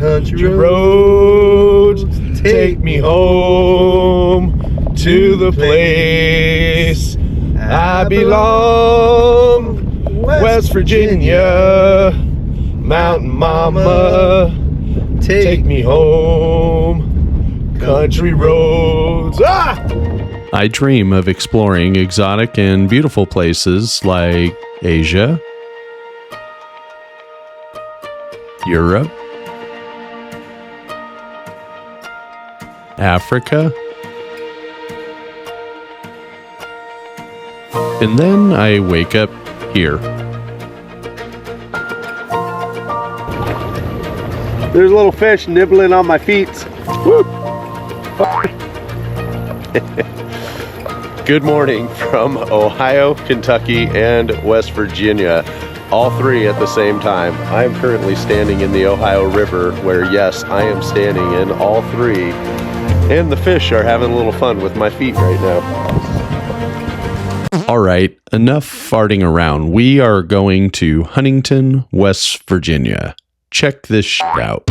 Country roads, take me home to the place I belong. West Virginia, Mountain Mama, take me home. Country roads. I dream of exploring exotic and beautiful places like Asia, Europe, Africa, and then I wake up here. There's a little fish nibbling on my feet. Woo. Good morning from Ohio, Kentucky, and West Virginia. All three at the same time. I am currently standing in the Ohio River where, yes, I am standing in all three. And the fish are having a little fun with my feet right now. All right, enough farting around. We are going to Huntington, West Virginia. Check this shit out.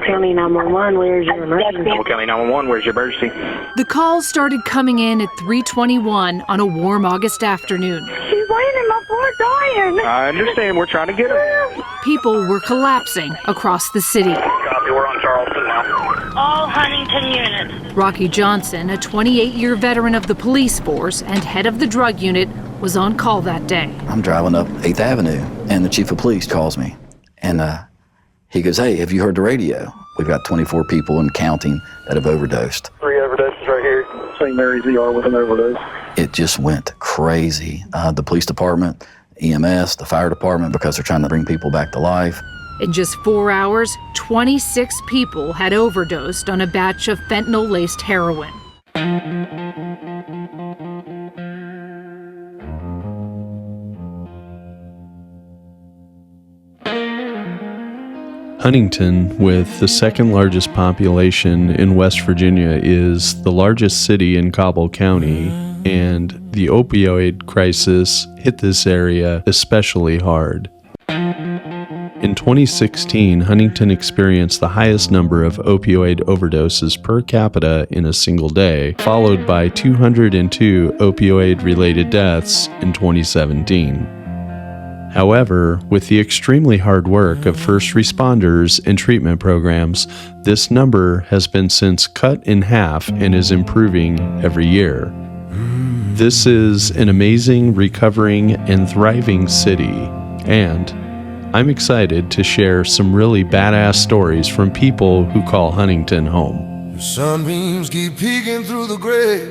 County 911, where's your emergency? County 911, where's your emergency? The calls started coming in at 3:21 on a warm August afternoon. She's laying in my floor dying. I understand. We're trying to get her. People were collapsing across the city. Copy, we're on Charleston now. All Huntington units. Rocky Johnson, a 28-year veteran of the police force and head of the drug unit, was on call that day. I'm driving up 8th Avenue, and the chief of police calls me. And he goes, "Hey, have you heard the radio? We've got 24 people and counting that have overdosed." 3 overdoses right here. St. Mary's ER with an overdose. It just went crazy. The police department, EMS, the fire department, because they're trying to bring people back to life. In just 4 hours, 26 people had overdosed on a batch of fentanyl-laced heroin. Huntington, with the second largest population in West Virginia, is the largest city in Cobb County, and the opioid crisis hit this area especially hard. In 2016, Huntington experienced the highest number of opioid overdoses per capita in a single day, followed by 202 opioid-related deaths in 2017. However, with the extremely hard work of first responders and treatment programs, this number has been since cut in half and is improving every year. This is an amazing, recovering, and thriving city, and I'm excited to share some really badass stories from people who call Huntington home. Sunbeams keep peeking through the gray,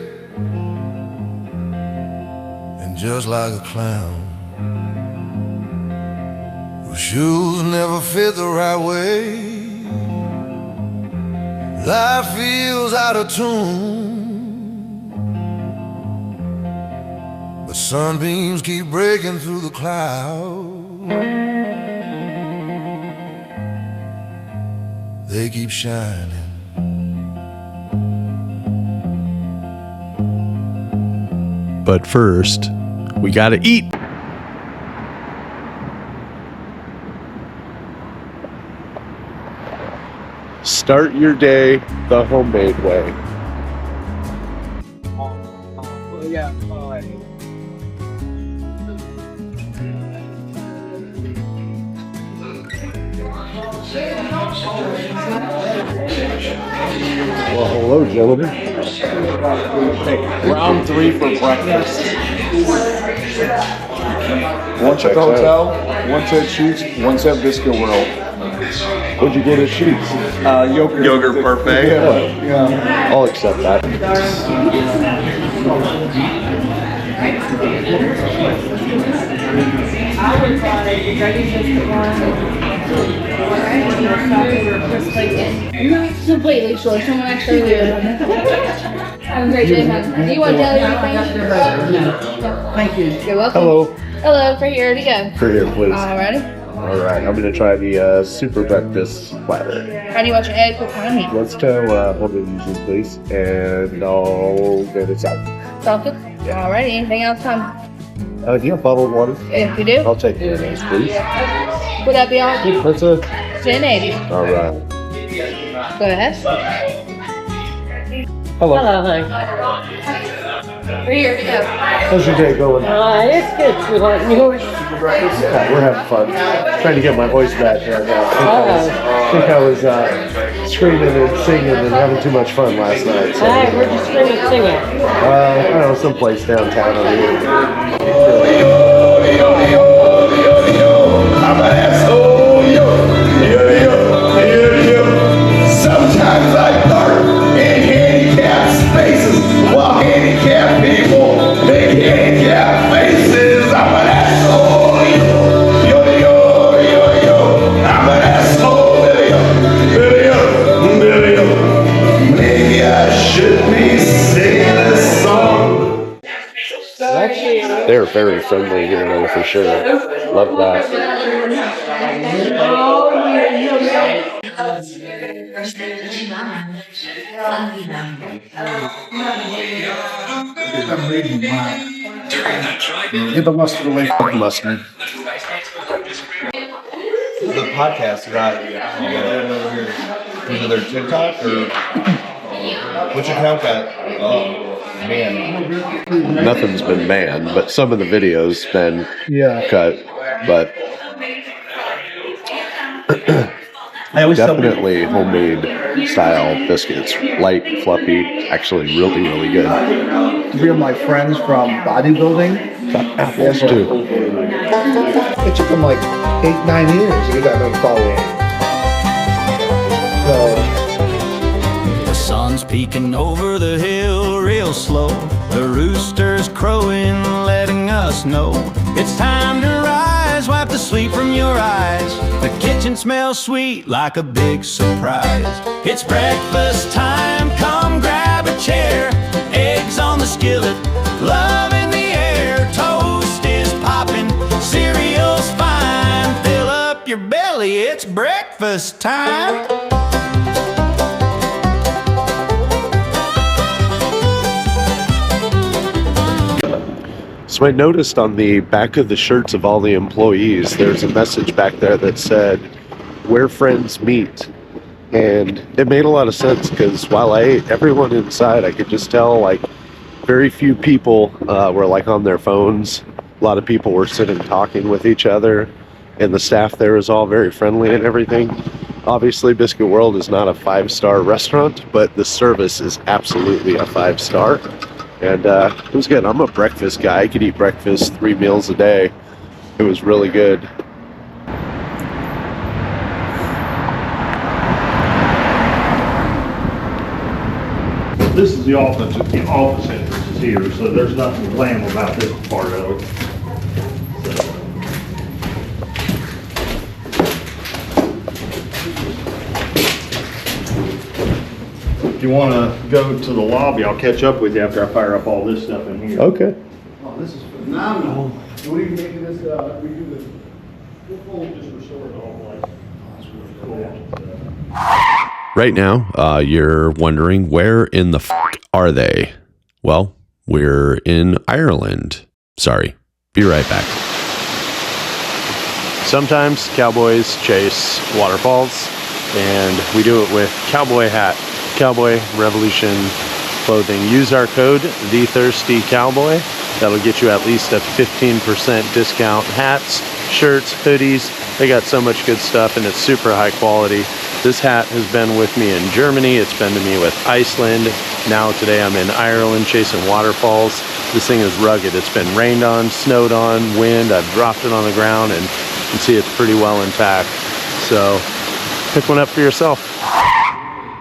and just like a clown whose shoes never fit the right way, life feels out of tune, but sunbeams keep breaking through the clouds. They keep shining. But first, we gotta eat! Start your day the homemade way. Well, hello, gentlemen. Round 3 for breakfast. One set hotel, one set sheets, one set biscuit world. What'd you get at Sheets? Yogurt parfait. Yeah. I'll accept that. Not completely sure. Someone actually did. Have a great day, hon. Do you want jelly or anything? No. Thank you. You're welcome. Hello. Hello, for here to go. For here, please. Alrighty. All right, I'm going to try the super breakfast platter. How do you want your eggs? What kind of meat? Let's go hold it usually, please. And I'll get it out. Sounds good? Yeah. Alrighty, anything else, hon? Do you have bottled water? If you do. I'll take mayonnaise, please. Would that be all? That's it. $10.80. All right. Go ahead. Hello. Hello, honey. We're here to go. How's your day going? It's good, sweetheart. And yours? Yeah, we're having fun. Trying to get my voice back right now. I think I was screaming and singing and having too much fun last night. So. Hey, where'd you scream and sing at? I don't know, someplace downtown over here. I'm an asshole, sometimes I fart in handicapped spaces while handicapped people make handicapped faces. I'm an asshole, I'm an asshole, maybe I should be singing this song. They're very friendly here, though, for sure. Love that. Get the mustard away from mustard. The podcast got their TikTok or which account got? Oh man, Nothing's been banned, but some of the videos been cut. But definitely homemade style biscuits, light, fluffy, actually really, really good. 3 of my friends from bodybuilding. Got apples too. It took them like 8-9 years to get that little following. The sun's peeking over the hill real slow. The rooster's crowing, letting us know it's time to rise. Wipe the sleep from your eyes. The kitchen smells sweet like a big surprise. It's breakfast time, come grab a chair. Eggs on the skillet, love in the air. Toast is popping, cereal's fine. Fill up your belly, it's breakfast time. So I noticed on the back of the shirts of all the employees, there's a message back there that said, "Where friends meet." And it made a lot of sense because while I ate, everyone inside, I could just tell like very few people were like on their phones. A lot of people were sitting talking with each other, and the staff there is all very friendly and everything. Obviously, Biscuit World is not a 5-star restaurant, but the service is absolutely a 5-star. And it was good. I'm a breakfast guy. I could eat breakfast 3 meals a day. It was really good. This is the office entrance is here, so there's nothing glam about this part of it. If you want to go to the lobby, I'll catch up with you after I fire up all this stuff in here. Okay. Oh, this is phenomenal. What are you making this, we do this, we'll just restore it all like. Right now, you're wondering where in the fuck are they? Well, we're in Ireland. Sorry. Be right back. Sometimes cowboys chase waterfalls, and we do it with cowboy hat, Cowboy Revolution clothing. Use our code, TheThirstyCowboy. That'll get you at least a 15% discount. Hats, shirts, hoodies. They got so much good stuff, and it's super high quality. This hat has been with me in Germany. It's been to me with Iceland. Now today I'm in Ireland chasing waterfalls. This thing is rugged. It's been rained on, snowed on, wind. I've dropped it on the ground, and you can see it's pretty well intact. So pick one up for yourself.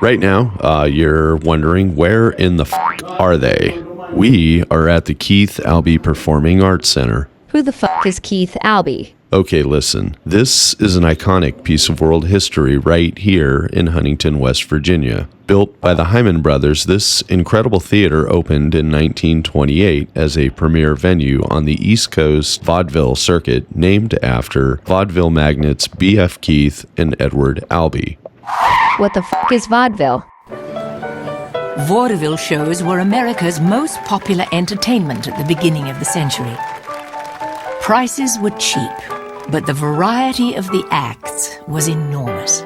Right now, you're wondering where in the fuck are they? We are at the Keith Albee Performing Arts Center. Who the fuck is Keith Albee? Okay, listen. This is an iconic piece of world history right here in Huntington, West Virginia. Built by the Hyman brothers, this incredible theater opened in 1928 as a premier venue on the East Coast vaudeville circuit, named after vaudeville magnates B.F. Keith and Edward Albee. What the f*** is vaudeville? Vaudeville shows were America's most popular entertainment at the beginning of the century. Prices were cheap, but the variety of the acts was enormous.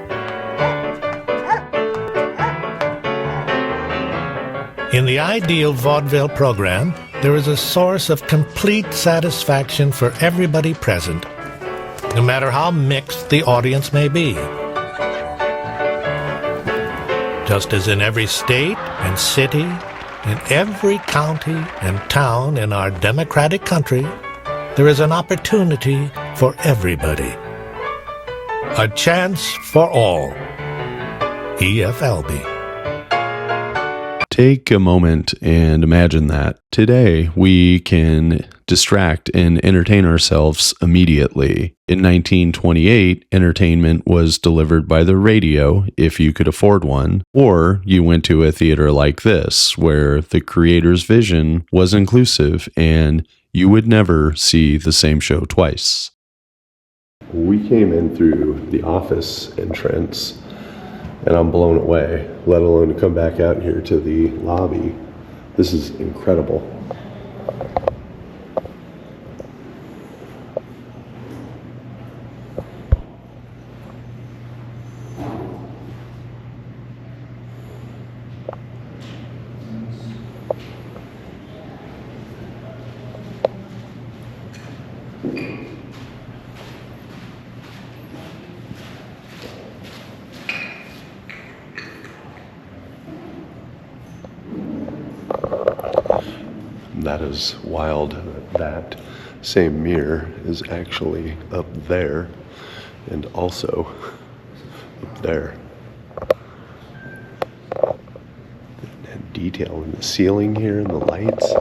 In the ideal vaudeville program, there is a source of complete satisfaction for everybody present, no matter how mixed the audience may be. Just as in every state and city, in every county and town in our democratic country, there is an opportunity for everybody. A chance for all. E.F. Albee. Take a moment and imagine that. Today, we can distract and entertain ourselves immediately. In 1928, entertainment was delivered by the radio, if you could afford one, or you went to a theater like this, where the creator's vision was inclusive and you would never see the same show twice. We came in through the office entrance, and I'm blown away, let alone to come back out here to the lobby. This is incredible. That is wild. That same mirror is actually up there and also up there. That detail in the ceiling here and the lights.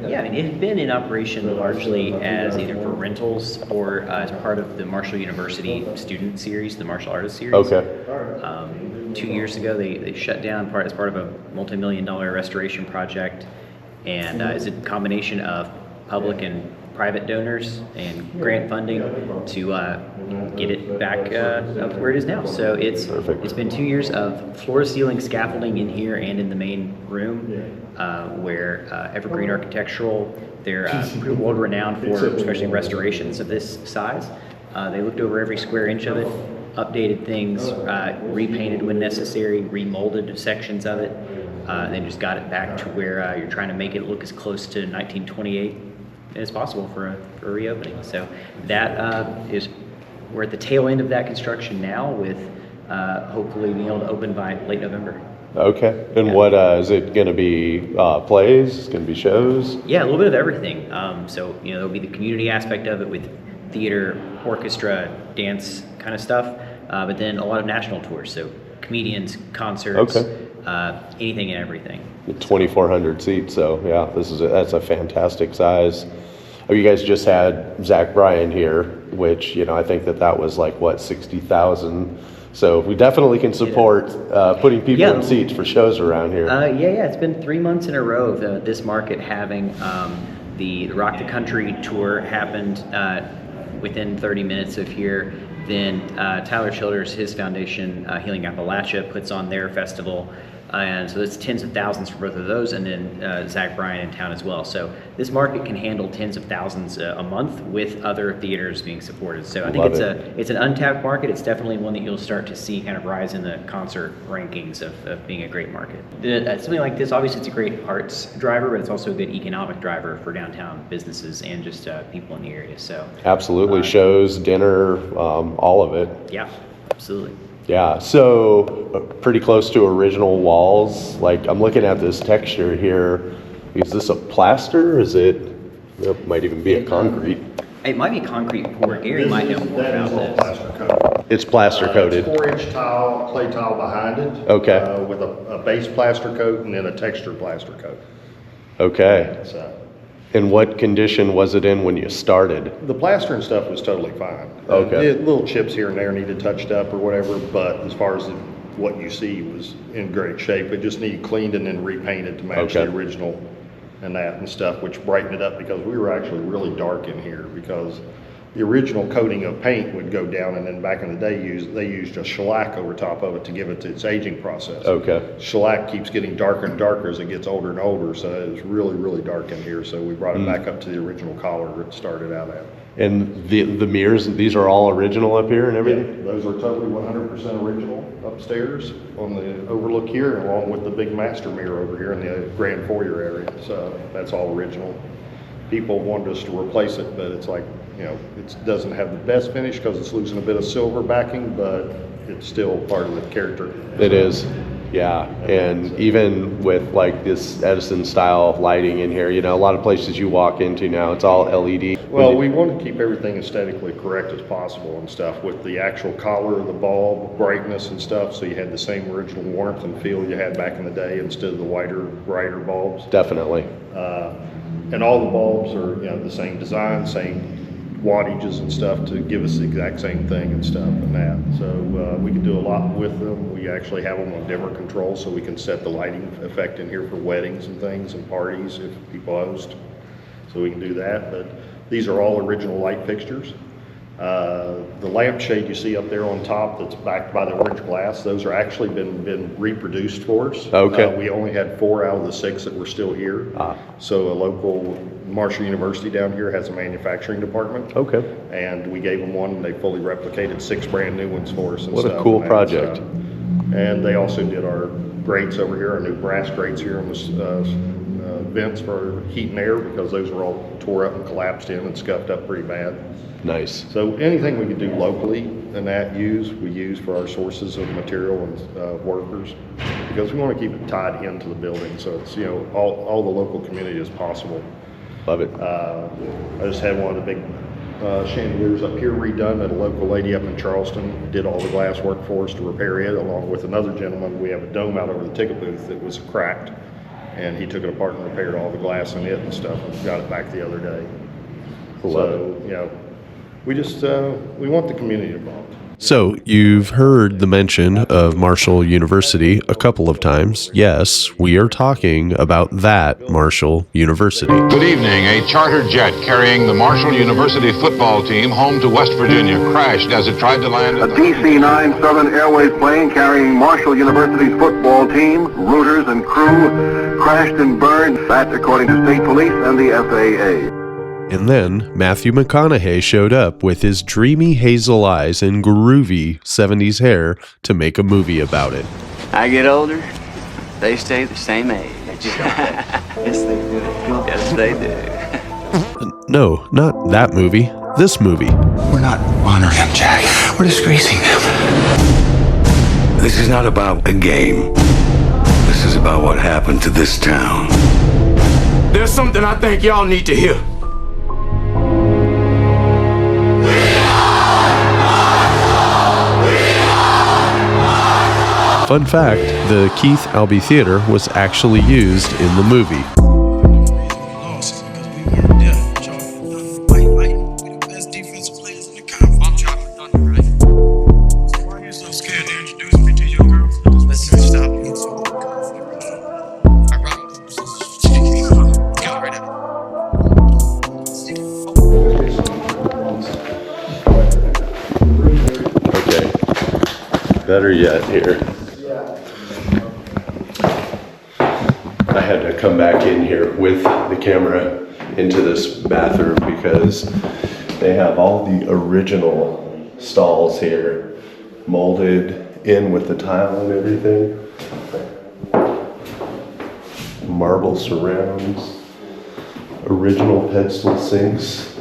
Yeah, I mean, it had been in operation largely as either for rentals or as part of the Marshall University student series, the Martial Artist series. Okay. 2 years ago, they shut down as part of a multi-million-dollar restoration project, and it's a combination of public and private donors and grant funding to get it back up where it is now. So it's been 2 years of floor-to-ceiling scaffolding in here and in the main room, where Evergreen Architectural, they're pretty world-renowned for especially restorations of this size. They looked over every square inch of it, updated things, repainted when necessary, remolded sections of it, then just got it back to where you're trying to make it look as close to 1928 as possible for a reopening. So that we're at the tail end of that construction now, with hopefully being able to open by late November. Okay. And what is it going to be? Plays? It's going to be shows? Yeah, a little bit of everything. So there'll be the community aspect of it with theater, orchestra, dance kind of stuff, but then a lot of national tours. So comedians, concerts, anything and everything. 2,400 seats. So yeah, that's a fantastic size. Oh, you guys just had Zach Bryan here, which I think that was like 60,000. So we definitely can support putting people in seats for shows around here. Yeah. It's been 3 months in a row of this market having the Rock the Country tour happened within 30 minutes of here. Then Tyler Childers, his foundation, Healing Appalachia, puts on their festival. And so there's tens of thousands for both of those, and then Zach Bryan in town as well. So this market can handle tens of thousands a month with other theaters being supported. So I think it's an untapped market. It's definitely one that you'll start to see kind of rise in the concert rankings of being a great market. Something like this, obviously it's a great arts driver, but it's also a good economic driver for downtown businesses and just people in the area. So absolutely, shows, dinner, all of it. Yeah, absolutely. Yeah, so pretty close to original walls. Like, I'm looking at this texture here. Is this a plaster? It might even be a concrete. It might be concrete pour. Gary might know more about this. Plaster coated. It's plaster coated. It's 4-inch tile, clay tile behind it. Okay. With a base plaster coat and then a textured plaster coat. Okay. And what condition was it in when you started? The plaster and stuff was totally fine. Okay. Little chips here and there needed touched up or whatever, but as far as what you see was in great shape. It just needed cleaned and then repainted to match the original and that and stuff, which brightened it up because we were actually really dark in here because the original coating of paint would go down, and then back in the day they used a shellac over top of it to give it its aging process. Okay. Shellac keeps getting darker and darker as it gets older and older, so it was really, really dark in here. So we brought it back up to the original color it started out at. And the mirrors, these are all original up here and everything? Yeah, those are totally 100% original upstairs on the overlook here, along with the big master mirror over here in the grand foyer area. So that's all original. People wanted us to replace it, but it's like, you know, it doesn't have the best finish because it's losing a bit of silver backing, but it's still part of the character. It is. Yeah, and even with like this Edison style lighting in here, you know, a lot of places you walk into now, it's all LED. Well, we want to keep everything aesthetically correct as possible and stuff with the actual color of the bulb, brightness and stuff, so you had the same original warmth and feel you had back in the day instead of the whiter, brighter bulbs. Definitely. And all the bulbs are, you know, the same design, same wattages and stuff to give us the exact same thing and stuff and that. So we can do a lot with them. We actually have them on dimmer control so we can set the lighting effect in here for weddings and things and parties if people host. So we can do that, but these are all original light fixtures. The lampshade you see up there on top that's backed by the orange glass, those are actually been reproduced for us. Okay. We only had 4 out of the 6 that were still here. So a local Marshall University down here has a manufacturing department. Okay. And we gave them one and they fully replicated 6 brand new ones for us and what stuff. a cool and project. And they also did our grates over here, our new brass grates here on the vents for heat and air because those were all tore up and collapsed in and scuffed up pretty bad. Nice. So anything we can do locally and that we use for our sources of material and workers because we want to keep it tied into the building so it's, you know, all the local community as possible. Love it. I just had one of the big chandeliers up here redone that a local lady up in Charleston did all the glass work for us to repair it along with another gentleman. We have a dome out over the ticket booth that was cracked and he took it apart and repaired all the glass in it and stuff and got it back the other day. So, you know, we just, we want the community involved. So, you've heard the mention of Marshall University a couple of times. Yes, we are talking about that Marshall University. Good evening. A charter jet carrying the Marshall University football team home to West Virginia crashed as it tried to land at a DC-9 Southern Airways plane carrying Marshall University's football team, routers, and crew crashed and burned. That's according to state police and the FAA. And then Matthew McConaughey showed up with his dreamy hazel eyes and groovy 70s hair to make a movie about it. I get older, they stay the same age. Yes, they do. Yes, they do. No, not that movie. This movie. We're not honoring him, Jack. We're disgracing him. This is not about a game. This is about what happened to this town. There's something I think y'all need to hear. Fun fact, the Keith Albee Theater was actually used in the movie. Okay, better yet here. I had to come back in here with the camera into this bathroom because they have all the original stalls here molded in with the tile and everything. Marble surrounds, original pedestal sinks,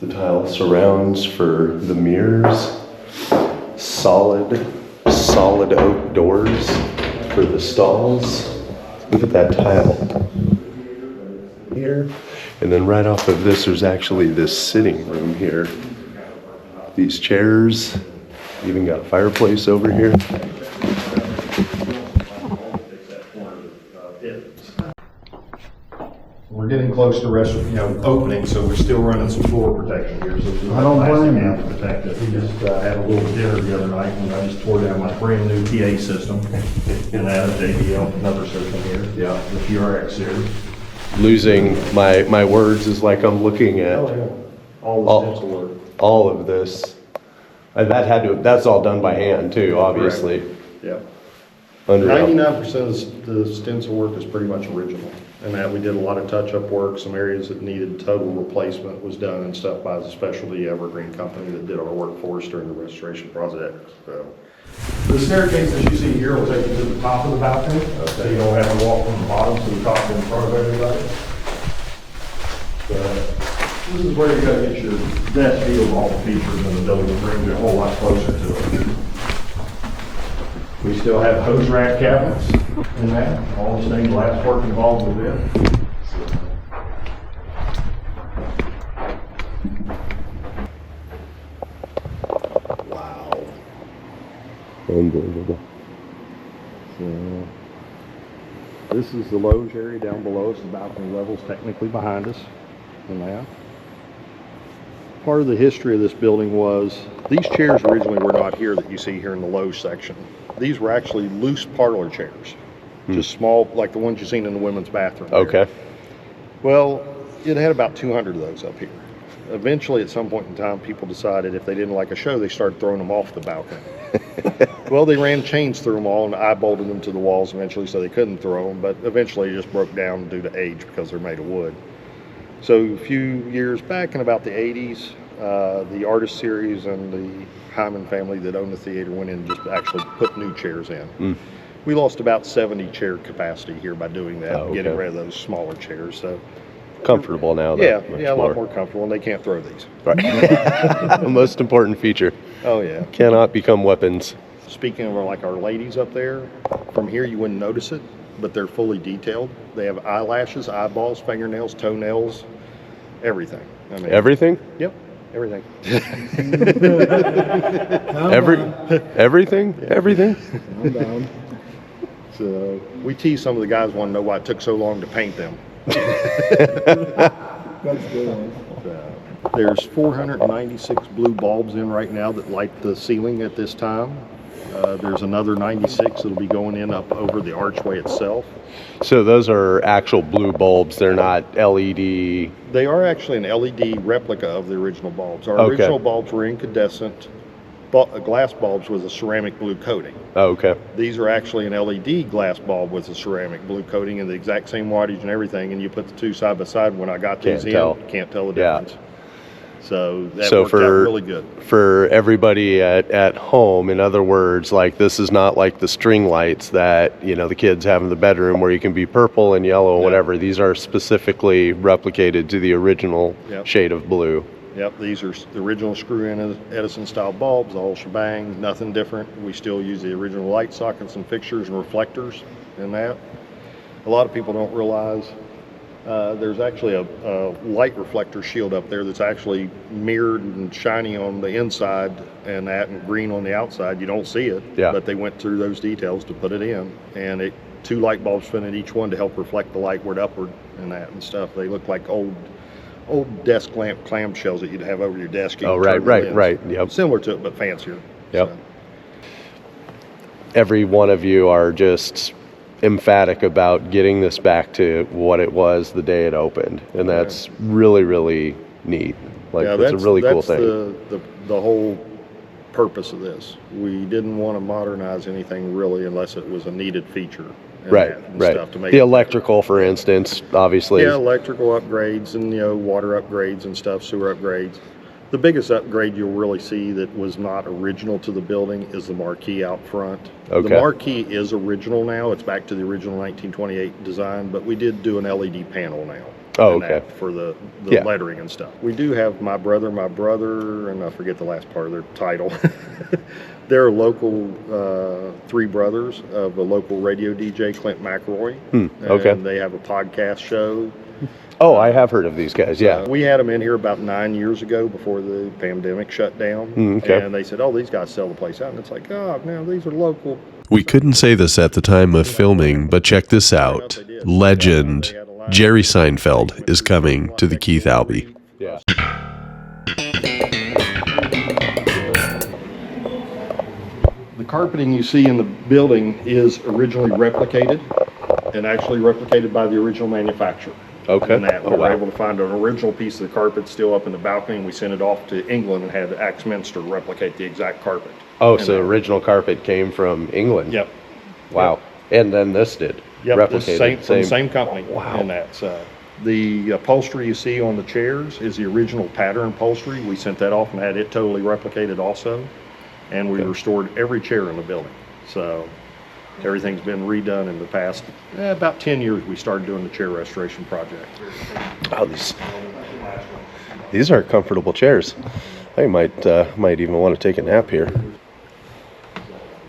the tile surrounds for the mirrors, solid oak doors for the stalls. Look at that tile here. And then right off of this, there's actually this sitting room here. These chairs, even got a fireplace over here. We're getting close to opening, so we're still running some floor protection here. So I don't blame you. to protect it. We just had a little dinner the other night, and I just tore down my brand new PA system, and that JBL, another system here. Yeah, the PRX series. Losing my words is like I'm looking at All the stencil work. all of this. That's all done by hand too, obviously. Yeah. Unreal. 99% of the stencil work is pretty much original. And that we did a lot of touch-up work. Some areas that needed total replacement was done and stuff by the specialty evergreen company that did our work for us during the restoration project. So. The staircase that you see here will take you to the top of the balcony. So you don't have to walk from the bottom to the top in front of everybody. This is where you gotta get your best view of all the features in the building to bring you a whole lot closer to it. We still have hose rack cabinets in that, all the stained glass work involved with it. Wow. Unbelievable. So, this is the lounge area down below us. The balcony level's technically behind us in that. Part of the history of this building was these chairs originally were not here that you see here in the low section. These were actually loose parlor chairs, just small, like the ones you've seen in the women's bathroom. Okay. Well, it had about 200 of those up here. Eventually, at some point in time, people decided if they didn't like a show, they started throwing them off the balcony. Well, they ran chains through them all and eye-bolted them to the walls eventually so they couldn't throw them, but eventually it just broke down due to age because they're made of wood. So a few years back in about the 80s, the Artist Series and the Hyman family that owned the theater went in and just actually put new chairs in. We lost about 70 chair capacity here by doing that, getting rid of those smaller chairs. So comfortable now. Yeah, a lot more comfortable, and they can't throw these. Right. The most important feature. Oh yeah. Cannot become weapons. Speaking of like our ladies up there, from here you wouldn't notice it, but they're fully detailed. They have eyelashes, eyeballs, fingernails, toenails, everything. I mean, everything? Yep. Everything. Everything? Yeah. Everything? I'm down. So we tease some of the guys want to know why it took so long to paint them. That's good. There's 496 blue bulbs in right now that light the ceiling at this time. There's another 96 that'll be going in up over the archway itself. So those are actual blue bulbs, they're not LED? They are actually an LED replica of the original bulbs. Our original bulbs were incandescent glass bulbs with a ceramic blue coating. Oh, okay. These are actually an LED glass bulb with a ceramic blue coating and the exact same wattage and everything, and you put the two side by side. When I got these can't tell the difference. So that worked out really good. For everybody at home, in other words, like this is not like the string lights that, the kids have in the bedroom where you can be purple and yellow or whatever. These are specifically replicated to the original shade of blue. Yep, these are the original screw-in Edison style bulbs, the whole shebang, nothing different. We still use the original light sockets and fixtures and reflectors in that. A lot of people don't realize there's actually a light reflector shield up there that's actually mirrored and shiny on the inside and green on the outside. You don't see it, but they went through those details to put it in. And 2 light bulbs fit in each one to help reflect the lightward upward and stuff. They look like old desk lamp clamshells that you'd have over your desk. Right. Yep. Similar to it, but fancier. Yep. So. Every one of you are just emphatic about getting this back to what it was the day it opened, and that's really, really neat. That's a really cool thing. The whole purpose of this. We didn't want to modernize anything really unless it was a needed feature. Right. Stuff to make the electrical, for instance, obviously. Yeah, electrical upgrades and water upgrades and stuff, sewer upgrades. The biggest upgrade you'll really see that was not original to the building is the marquee out front. Okay. The marquee is original now. It's back to the original 1928 design, but we did do an LED panel now. Oh, okay. For the lettering and stuff. We do have my brother, and I forget the last part of their title. They're local 3 brothers of a local radio DJ, Clint McElroy. Okay. And they have a podcast show. Oh, I have heard of these guys, yeah. We had them in here about 9 years ago before the pandemic shut down. Okay. And they said, these guys sell the place out. And it's like, no, these are local. We couldn't say this at the time of filming, but check this out. Legend. Jerry Seinfeld is coming to the Keith Albee. Yeah. The carpeting you see in the building is originally replicated and actually replicated by the original manufacturer. Okay. And that we Oh, were wow. able to find an original piece of the carpet still up in the balcony, and we sent it off to England and had Axminster replicate the exact carpet. Oh, And so original carpet came from England? Yep. Wow. And then this did? Yep, this Replicated? from the same company. Wow. In that. So the upholstery you see on the chairs is the original pattern upholstery. We sent that off and had it totally replicated also. And we restored every chair in the building. So everything's been redone in the past, about 10 years we started doing the chair restoration project. Oh, these are comfortable chairs. I might even want to take a nap here.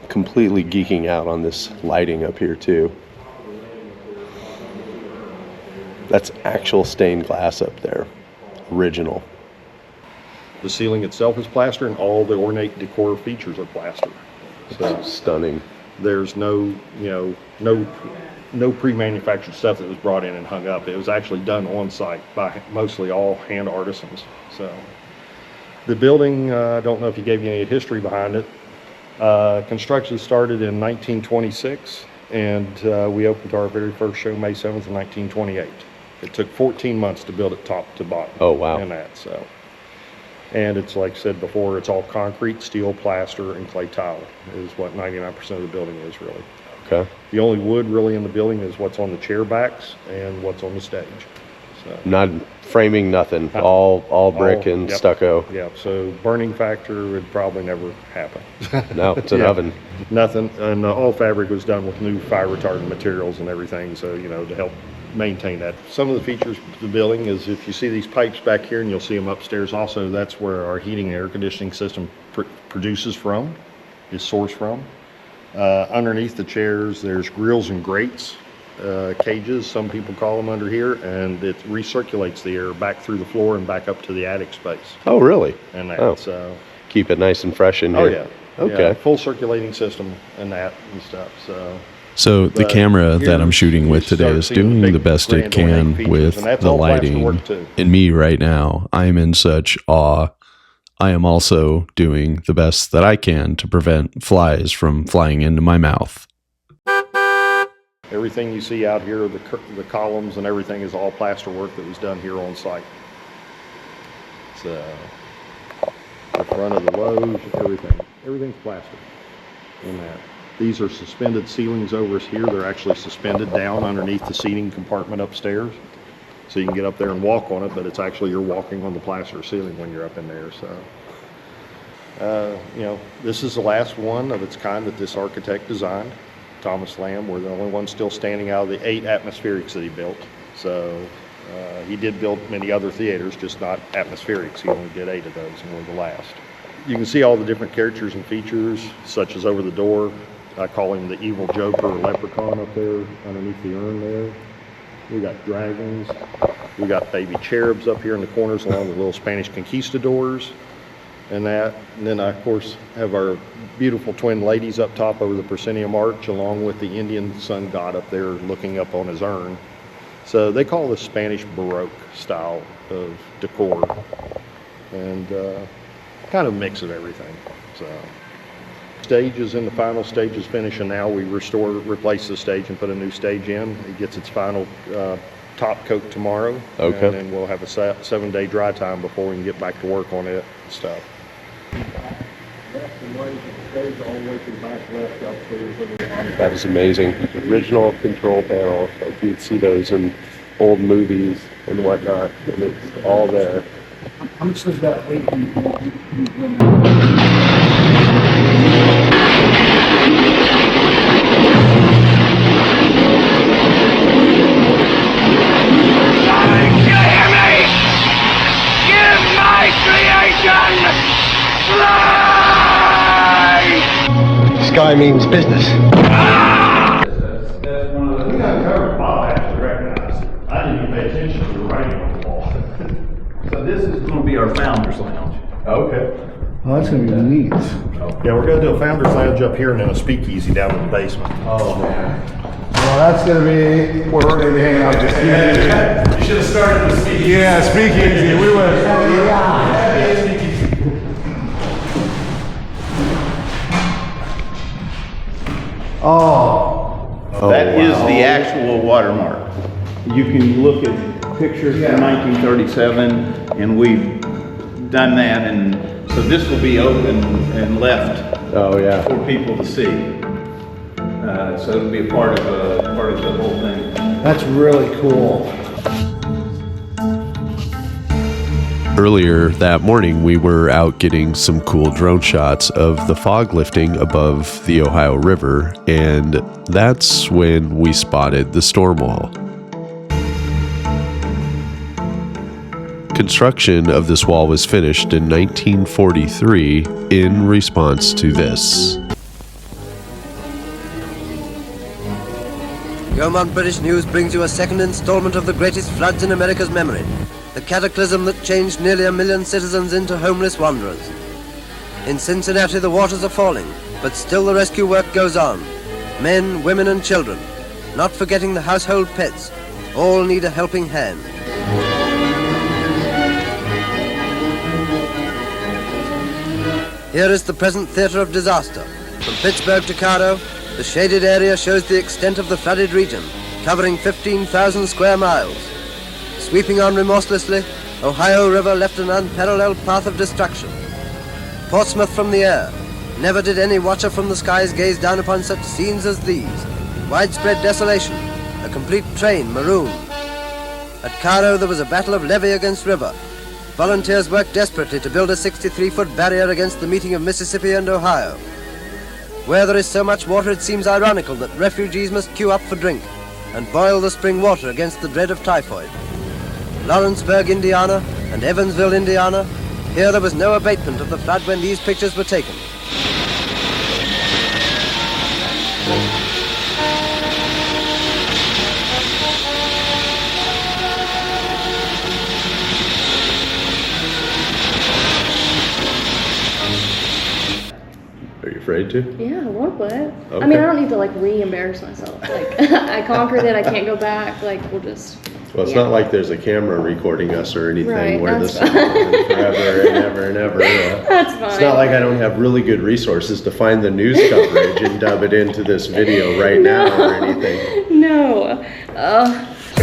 Completely geeking out on this lighting up here too. That's actual stained glass up there. Original. The ceiling itself is plaster, and all the ornate decor features are plaster. So stunning. There's no pre-manufactured stuff that was brought in and hung up. It was actually done on site by mostly all hand artisans. So the building, I don't know if you gave you any history behind it. Construction started in 1926, and we opened our very first show May 7th of 1928. It took 14 months to build it top to bottom. Oh, wow. And that, so. And it's like I said before, it's all concrete, steel, plaster, and clay tile is what 99% of the building is really. Okay. The only wood really in the building is what's on the chair backs and what's on the stage. So. Not framing, nothing. All brick and yep, stucco. Yeah, so burning factor would probably never happen. No, it's an Yeah, oven. Nothing, and all fabric was done with new fire retardant materials and everything, so to help maintain that. Some of the features of the building is if you see these pipes back here, and you'll see them upstairs also, that's where our heating and air conditioning system produces from, is sourced from. Underneath the chairs, there's grills and grates, cages, some people call them under here, and it recirculates the air back through the floor and back up to the attic space. Oh, really? And Oh. that's, Keep it nice and fresh in here. oh yeah. Okay. Yeah, full circulating system and that and stuff, so. So the But camera that I'm here shooting with you today start is seeing doing big the best it grand ornate can features, with and that's the all plaster lighting. work, too. And me right now, I am in such awe. I am also doing the best that I can to prevent flies from flying into my mouth. Everything you see out here, the columns and everything is all plaster work that was done here on site. So, the front of the loge, everything's plaster in that. These are suspended ceilings over here. They're actually suspended down underneath the seating compartment upstairs. So you can get up there and walk on it, but it's actually you're walking on the plaster ceiling when you're up in there. So, this is the last one of its kind that this architect designed. Thomas Lamb. We're the only ones still standing out of the 8 atmospherics that he built. So he did build many other theaters, just not atmospherics. He only did 8 of those, and we're the last. You can see all the different characters and features, such as over the door. I call him the evil Joker or leprechaun up there underneath the urn there. We got dragons. We got baby cherubs up here in the corners along with little Spanish conquistadors and that. And then I, of course, have our beautiful twin ladies up top over the proscenium arch along with the Indian sun god up there looking up on his urn. So they call this Spanish Baroque style of decor and kind of a mix of everything. So stage is in the final stages finishing now. We replace the stage and put a new stage in. It gets its final top coat tomorrow. Okay. And then we'll have a 7-day dry time before we can get back to work on it and stuff. That is amazing. Original control panel. Like you'd see those in old movies and whatnot, and it's all there. How much does that weight? Sky means business. We got covered. Bob actually recognized it. I didn't even pay attention to the writing on the wall. So this is going to be our Founders Lounge. Okay. Well, that's going to be neat. Yeah, we're going to do a Founders Lounge up here and then a speakeasy down in the basement. Oh, man. Well, that's going to be where we're going to be hanging out just a few minutes. You should have started with speakeasy. Yeah, speakeasy. We went. That is the actual watermark. You can look at pictures from 1937, and we've done that, and so this will be open and left for people to see. So it'll be a part of the whole thing. That's really cool. Earlier that morning, we were out getting some cool drone shots of the fog lifting above the Ohio River, and that's when we spotted the storm wall. Construction of this wall was finished in 1943 in response to this. Gaumont British News brings you a second installment of the greatest floods in America's memory. The cataclysm that changed nearly 1 million citizens into homeless wanderers. In Cincinnati, the waters are falling, but still the rescue work goes on. Men, women, and children, not forgetting the household pets, all need a helping hand. Here is the present theater of disaster. From Pittsburgh to Cairo, the shaded area shows the extent of the flooded region, covering 15,000 square miles. Sweeping on remorselessly, Ohio River left an unparalleled path of destruction. Portsmouth from the air. Never did any watcher from the skies gaze down upon such scenes as these. Widespread desolation, a complete train marooned. At Cairo there was a battle of levee against river. Volunteers worked desperately to build a 63-foot barrier against the meeting of Mississippi and Ohio. Where there is so much water, it seems ironical that refugees must queue up for drink and boil the spring water against the dread of typhoid. Lawrenceburg, Indiana, and Evansville, Indiana, here there was no abatement of the flood when these pictures were taken. Are you afraid to? Yeah, a little bit. Okay. I mean, I don't need to like re-embarrass myself. Like, I conquered it. I can't go back. Like, we'll just. Well, it's not like there's a camera recording us or anything Right, where that's this is going forever and ever and ever. That's fine. It's not like I don't have really good resources to find the news coverage and dub it into this video right now or anything. No.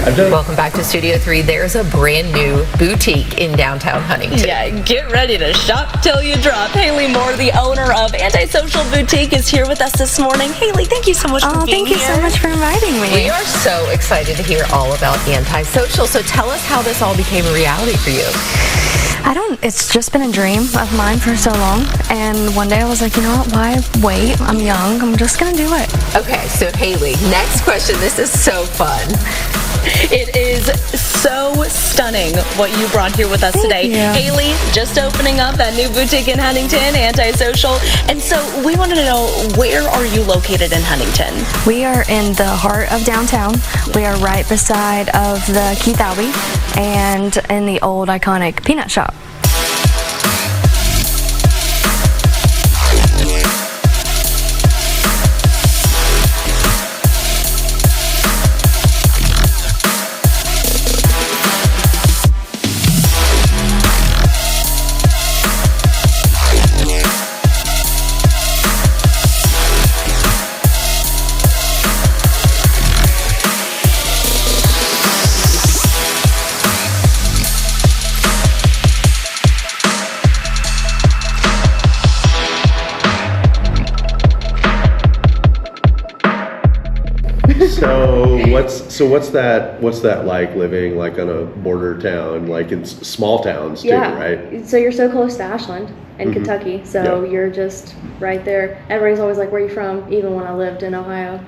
Welcome back to Studio 3. There's a brand new boutique in downtown Huntington. Yeah, get ready to shop till you drop. Haley Moore, the owner of Antisocial Boutique, is here with us this morning. Haley, thank you so much for being here. Thank you so much for inviting me. We are so excited to hear all about Antisocial. So tell us how this all became a reality for you. It's just been a dream of mine for so long, and one day I was like, you know what, why wait? I'm young, I'm just gonna do it. Okay, so Haley, next question. This is so fun. It is so stunning what you brought here with us today. you. Haley, just opening up that new boutique in Huntington, Antisocial. And so we wanted to know, where are you located in Huntington? We are in the heart of downtown. We are right beside of the Keith Albee and in the old iconic peanut shop. So what's that like living like on a border town, like in small towns too, right? So you're so close to Ashland and Kentucky, so you're just right there. Everybody's always like, where are you from? Even when I lived in Ohio,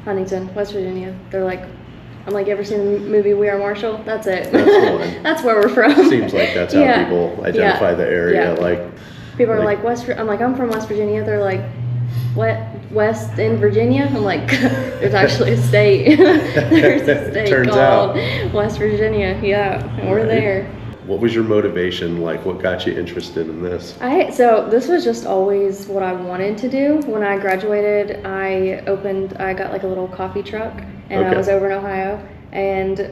Huntington, West Virginia, they're like, I'm like, you ever seen the movie We Are Marshall? That's it. That's where we're from. Seems like that's how people identify the area. Like people are like I'm like, I'm from West Virginia. They're like, what? West in Virginia? I'm like, there's actually a state. There's a state Turns called out. West Virginia. Yeah, and we're there. What was your motivation? Like, what got you interested in this? So this was just always what I wanted to do. When I graduated, I got like a little coffee truck, and I was over in Ohio, and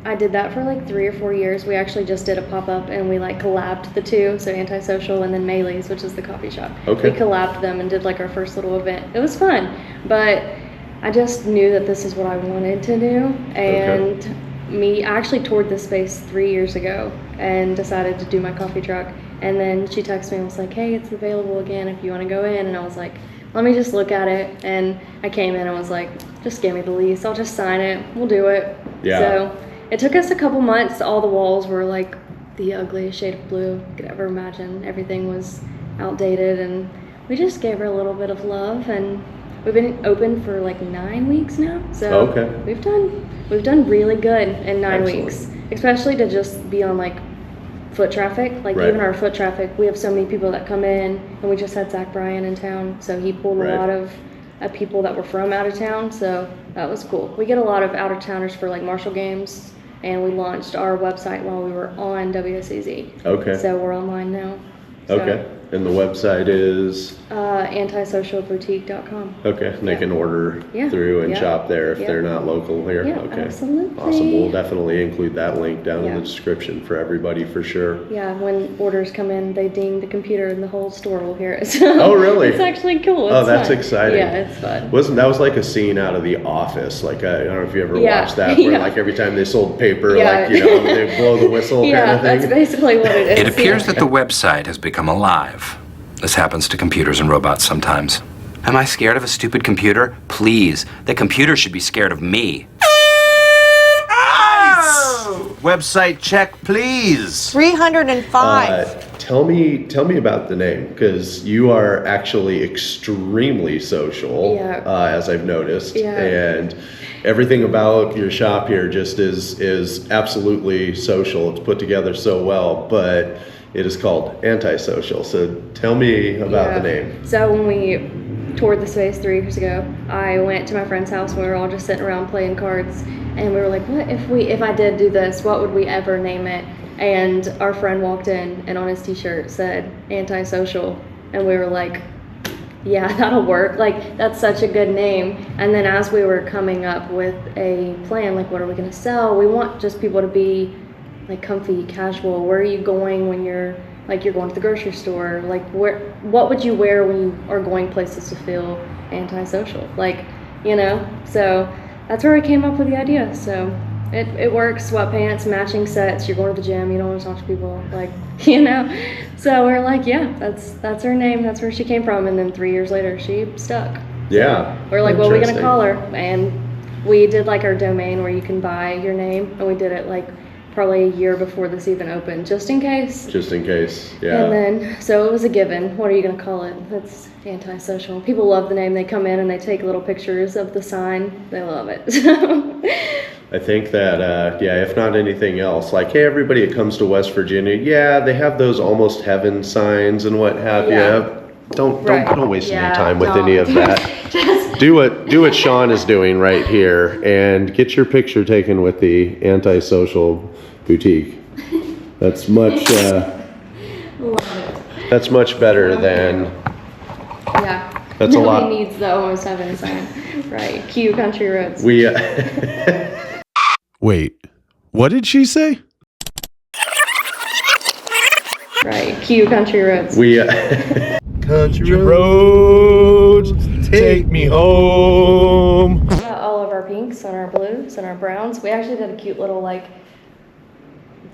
I did that for like 3 or 4 years. We actually just did a pop-up, and we like collabed the two, so Antisocial and then Maylee's, which is the coffee shop. Okay. We collabed them and did like our first little event. It was fun, but I just knew that this is what I wanted to do, and I actually toured this space 3 years ago and decided to do my coffee truck. And then she texted me and was like, hey, it's available again if you want to go in. And I was like, let me just look at it. And I came in and was like, just give me the lease. I'll just sign it. We'll do it. Yeah. So it took us a couple months. All the walls were like the ugliest shade of blue you could ever imagine. Everything was outdated, and we just gave her a little bit of love, and we've been open for like 9 weeks now. So we've done really good in 9 weeks, especially to just be on like foot traffic. Like even our foot traffic, we have so many people that come in, and we just had Zach Bryan in town, so he pulled a lot of people that were from out of town, so that was cool. We get a lot of out of towners for like Marshall games, and we launched our website while we were on WSEZ. Okay. So we're online now. So. Okay. And the website is? Antisocialboutique.com. Okay, and they can order through and shop there if they're not local here? Yeah, okay. absolutely. Awesome, we'll definitely include that link down in the description for everybody for sure. Yeah, when orders come in, they ding the computer and the whole store will hear it. So oh, really? It's actually cool. It's that's fun. Exciting. Yeah, it's fun. That was like a scene out of The Office. Like, I don't know if you ever watched that, where like every time they sold paper, like, you know, they blow the whistle kind of thing. That's basically what it is. It appears that the website has become alive. This happens to computers and robots sometimes. Am I scared of a stupid computer? Please, the computer should be scared of me. Oh! Website check, please. 305. Tell me about the name, because you are actually extremely social, as I've noticed, and everything about your shop here just is absolutely social. It's put together so well, but it is called Antisocial. So tell me about the name. So when we toured the space 3 years ago, I went to my friend's house and we were all just sitting around playing cards, and we were like, what if I did do this, what would we ever name it? And our friend walked in and on his t-shirt said Antisocial, and we were like, yeah, that'll work. Like, that's such a good name. And then as we were coming up with a plan, like, what are we going to sell? We want just people to be like comfy, casual. Where are you going when you're going to the grocery store? Like, what would you wear when you are going places to feel antisocial? Like, you know, so that's where we came up with the idea. So it works. Sweatpants, matching sets. You're going to the gym, you don't want to talk to people, like, you know. So we're like, yeah, that's her name. That's where she came from. And then 3 years later, she stuck. Yeah. So we're like, what are we gonna call her? And we did like our domain where you can buy your name, and we did it like probably a year before this even opened, just in case. Just in case, yeah. And then, so it was a given. What are you going to call it? It's Antisocial. People love the name. They come in and they take little pictures of the sign. They love it. I think that, if not anything else, like, hey, everybody that comes to West Virginia, they have those almost heaven signs and what have you. Don't waste any time with any of that. Do what Sean is doing right here and get your picture taken with the Antisocial Boutique. That's much that's much better than that's a lot. Nobody needs the almost heaven sign. Right. Cue country roads. Wait, what did she say? Right. Cue country roads. Country roads, take me home. We got all of our pinks and our blues and our browns. We actually did a cute little like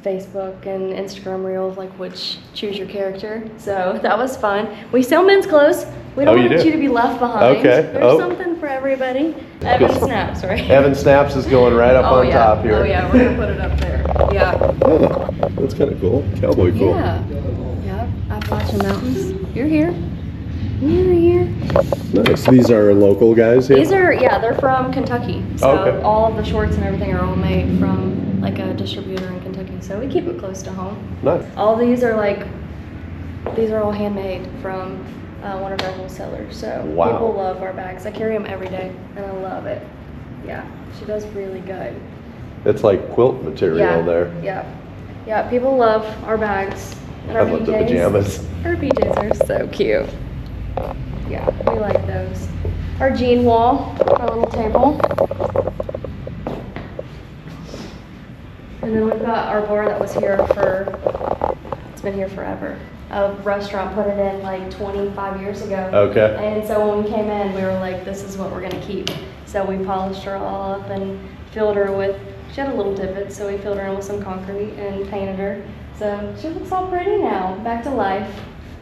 Facebook and Instagram reel of like which choose your character. So that was fun. We sell men's clothes. We don't want you to be left behind. Okay. There's something for everybody. Evan Snaps, right? Evan Snaps is going right up on top here. Oh yeah, we're gonna put it up there. Yeah. Oh, that's kind of cool. Cowboy cool. Yeah. Appalachian Mountains. You're here. You're here. Nice. These are local guys here? These are, they're from Kentucky. So all of the shorts and everything are all made from like a distributor in Kentucky. So we keep it close to home. Nice. All these are all handmade from one of our wholesalers. So people love our bags. I carry them every day and I love it. Yeah, she does really good. It's like quilt material there. Yeah. Yeah, people love our bags and our I love PJs. the pajamas. Our PJs are so cute. Yeah, we like those. Our jean wall, our little table. And then we've got our bar that was here it's been here forever. A restaurant put it in like 25 years ago. Okay. And so when we came in, we were like, this is what we're gonna keep. So we polished her all up and filled her with, she had a little divot, so we filled her in with some concrete and painted her. So she looks all pretty now, back to life.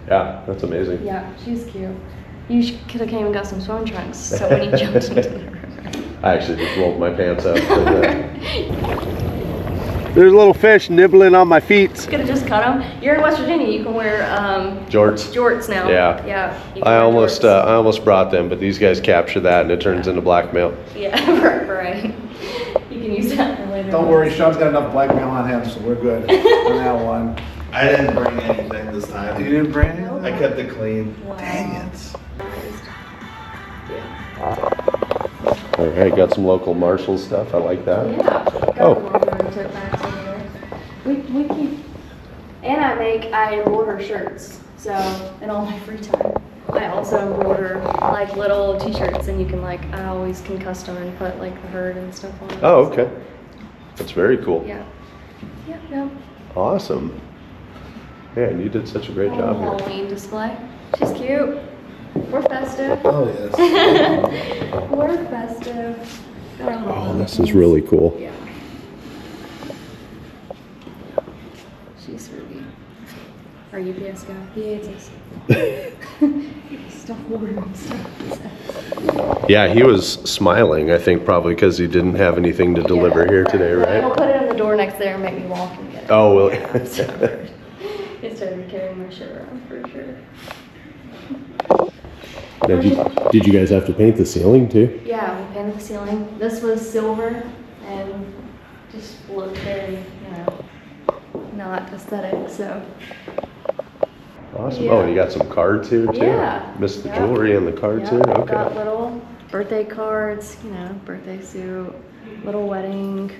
Yeah, that's amazing. Yeah, she's cute. You could have came and got some swim trunks, so when you jumped into the river. I actually just rolled my pants up. There's a little fish nibbling on my feet. Could have just cut them. You're in West Virginia, you can wear jorts now. Yeah. Yeah. I almost brought them, but these guys capture that and it turns into blackmail. Yeah, right. You can use that for later. Don't worry, Sean's got enough blackmail on him, so we're good on that one. I didn't bring anything this time. You didn't bring anything? I kept it clean. Wow. Dang it. All right, got some local Marshall stuff. I like that. Yeah. Oh. We keep, and I embroider shirts, so in all my free time. I also embroider like little t-shirts, and you can I always can custom and put like the herd and stuff on it. Oh, okay. That's very cool. Yeah. Awesome. Man, you did such a great job here. Halloween display. She's cute. We're festive. Oh, yes. We're festive. Oh, this is really cool. Yeah. She's sweet. Our UPS guy, he hates us. Stop ordering stuff. Yeah, he was smiling, I think, probably because he didn't have anything to deliver here today, right? He'll put it in the door next there and make me walk and get it. Oh, will he? He's started carrying my shit around for sure. Now, did you guys have to paint the ceiling too? Yeah, we painted the ceiling. This was silver and just looked very, not aesthetic, so. Awesome. Yeah. Oh, and you got some cards here too? Yeah. Missed the jewelry and the cards here? Okay. Got little birthday cards, birthday suit, little wedding,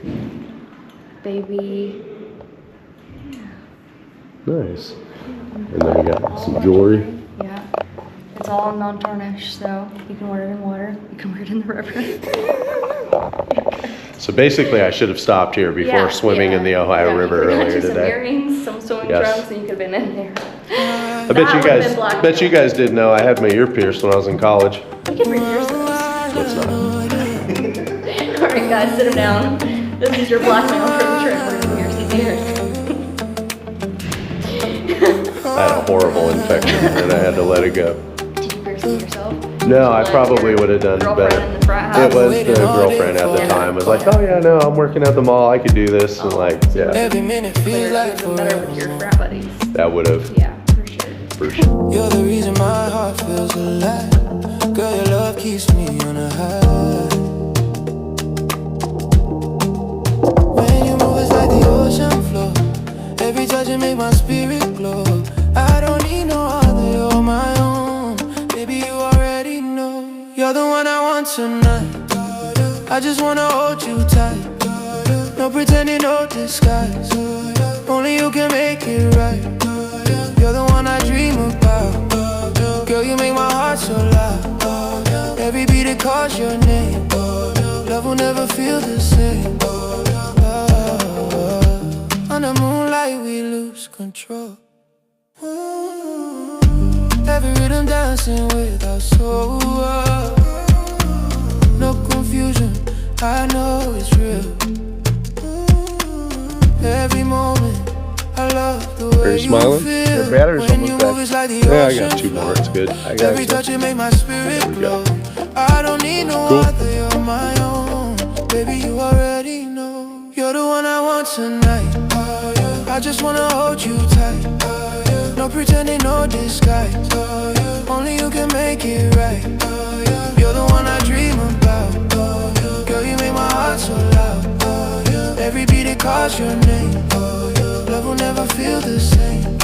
baby. Nice. And then we got some jewelry. Yeah. It's all non-tarnished, so you can wear it in water. You can wear it in the river. So basically, I should have stopped here before swimming in the Ohio River earlier Some today. earrings, some swimming trunks, and you could have been in there. I bet you guys didn't know I had my ear pierced when I was in college. We can re-pierce those. Let's not. All right, guys, sit them down. This is your blackmail for the trip. We're gonna pierce his ears. I had a horrible infection and I had to let it go. Did you pierce them yourself? No, I probably would have done better. It was the girlfriend at the time. I was like, oh yeah, no, I'm working at the mall. I could do this. And Every minute feels like better with your frat buddies. that would have. Yeah, for sure. For sure. You're the reason my heart feels alive. Girl, your love keeps me on a high. When you move, it's like the ocean flow. Every touch you make my spirit glow. I don't need no other, you're my own. Baby, you already know. You're the one I want tonight. I just wanna hold you tight. No pretending, no disguise. Only you can make it right. You're the one I dream about. Girl, you make my heart so loud. Every beat it calls your name. Love will never feel the same. Under moonlight we lose control. Every rhythm dancing with our soul. No confusion, I know it's real. Every moment, I love the way you smiling? feel. Your battery's When you almost move, back. it's like the Yeah, I ocean got 2 more. It's good. I got Every touch you make my spirit glow. I don't need no Cool. other, you're my own. Baby, you already know. You're the one I want tonight. I just wanna hold you tight. No pretending, no disguise. Only you can make it right. You're the one I dream about. Girl, you make my heart so loud. Every beat it calls your name. Love will never feel the same.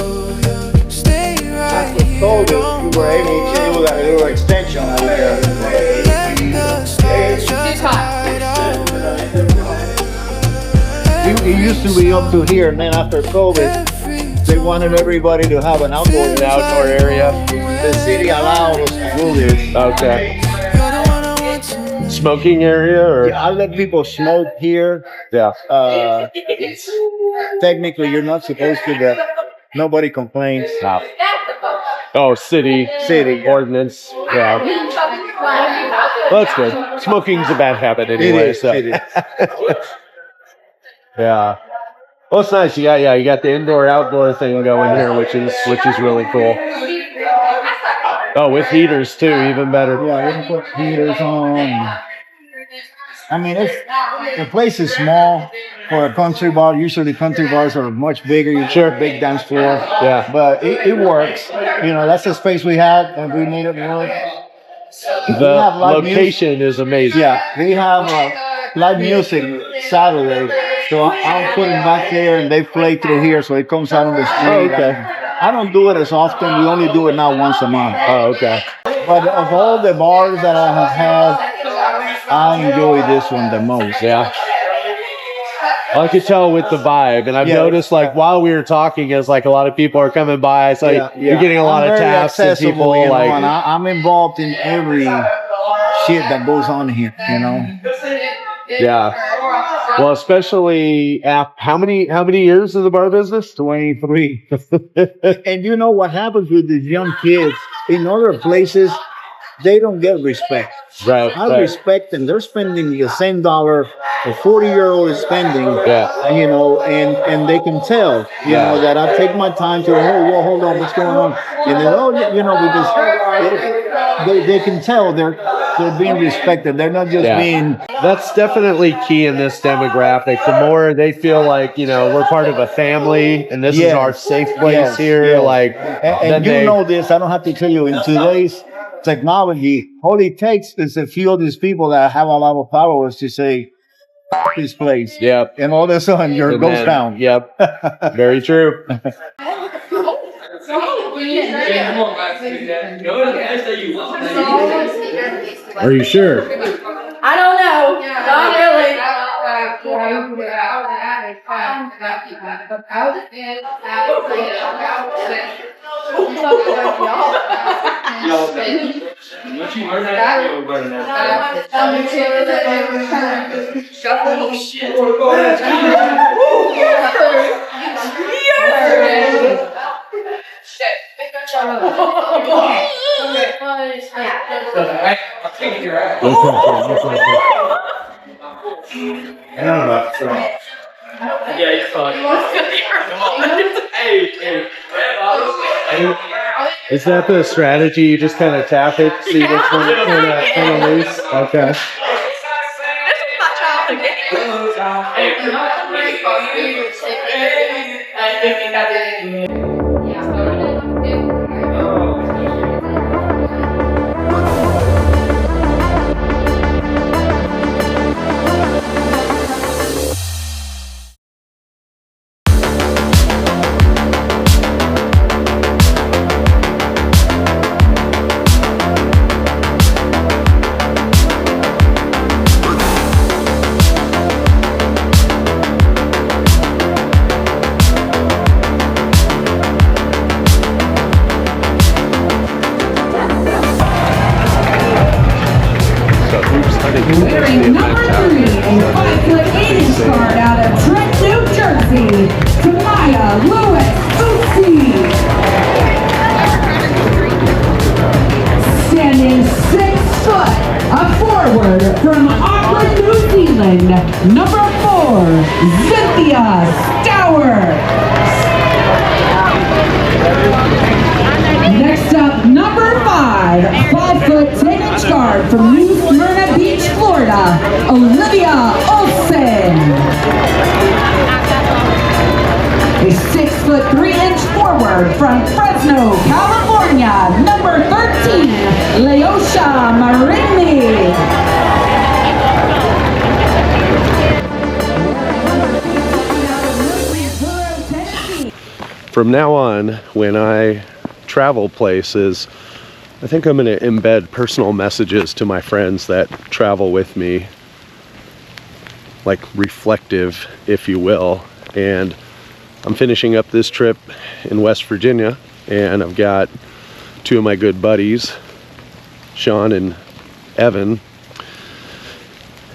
Stay right here. Told you were able to do that little extension on there. Let the stars shine bright out. You it used to be up to here, and then after COVID, they wanted everybody to have an outdoor area. The city allowed us to do this. Okay. Smoking area, or? Yeah, I let people smoke here. Yeah. Technically, you're not supposed to, but nobody complains. No. Oh, city ordinance. Yeah. Well, that's good. Smoking's a bad habit anyway. It is. Yeah. Well, it's nice. You got the indoor-outdoor thing going here, which is really cool. Oh, with heaters too, even better. Yeah, you can put heaters on. I mean, the place is small for a country bar. Usually country bars are much bigger. You sure big dance floor. Yeah. But it works. You know, that's the space we had, and we made it work. The location is amazing. Yeah, we have live music Saturday. So I'll put them back there, and they play through here, so it comes out on the street. Oh, okay. I don't do it as often. We only do it now once a month. Oh, okay. But of all the bars that I have had, I enjoy this one the most. Yeah. I could tell with the vibe, and I've noticed while we were talking, it's like a lot of people are coming by. It's like you're getting a lot of taps and people and I'm involved in every shit that goes on here. You know. Yeah. Well, especially how many years in the bar business? 23. And you know what happens with these young kids in other places? They don't get respect. Right. I respect them. They're spending the same dollar a 40-year-old is spending. Yeah. You know, and they can tell. You know that I take my time to hold on, what's going on? And then because they can tell they're being respected. They're not just being. That's definitely key in this demographic. The more they feel like we're part of a family and this is our safe place here. Yes. Like, and you know this. I don't have to tell you. In today's technology, all it takes is a few of these people that have a lot of followers to say this place. Yep. And all of a sudden, your goes down. Yep. Very true. Are you sure? I don't know. Not really. Yeah, you're fine. Is that the strategy? You just kind of tap it, see which one it's kind of loose? Okay. Wearing number 3, a 5'8" card out of Trent, New Jersey, Tamaya Lewis Uzi. Standing 6 foot, a forward from Auckland, New Zealand, number 4, Cynthia Stowers. Next up, number 5, 5'10" guard from New Smyrna Beach, Florida, Olivia Olsen. A 6'3" forward from Fresno, California, number 13, Leosha Marini. From now on, when I travel places, I think I'm going to embed personal messages to my friends that travel with me. like reflective, if you will. And I'm finishing up this trip in West Virginia, and I've got two of my good buddies, Sean and Evan.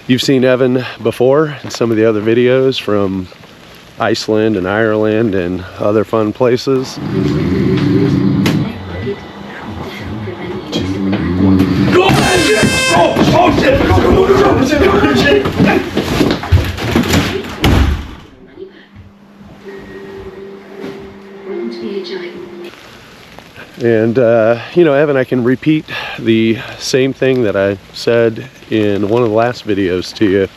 You've seen Evan before in some of the other videos from Iceland and Ireland and other fun places. And you know, Evan, I can repeat the same thing that I said in one of the last videos to you.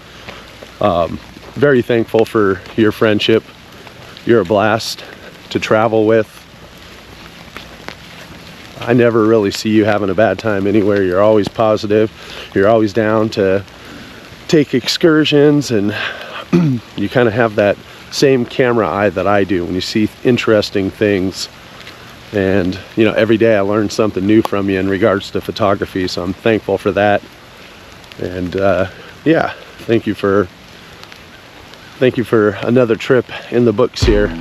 Very thankful for your friendship. You're a blast to travel with. I never really see you having a bad time anywhere. You're always positive. You're always down to take excursions, and you kind of have that same camera eye that I do when you see interesting things. And you know, every day I learn something new from you in regards to photography, so I'm thankful for that. And yeah, thank you for another trip in the books here. We're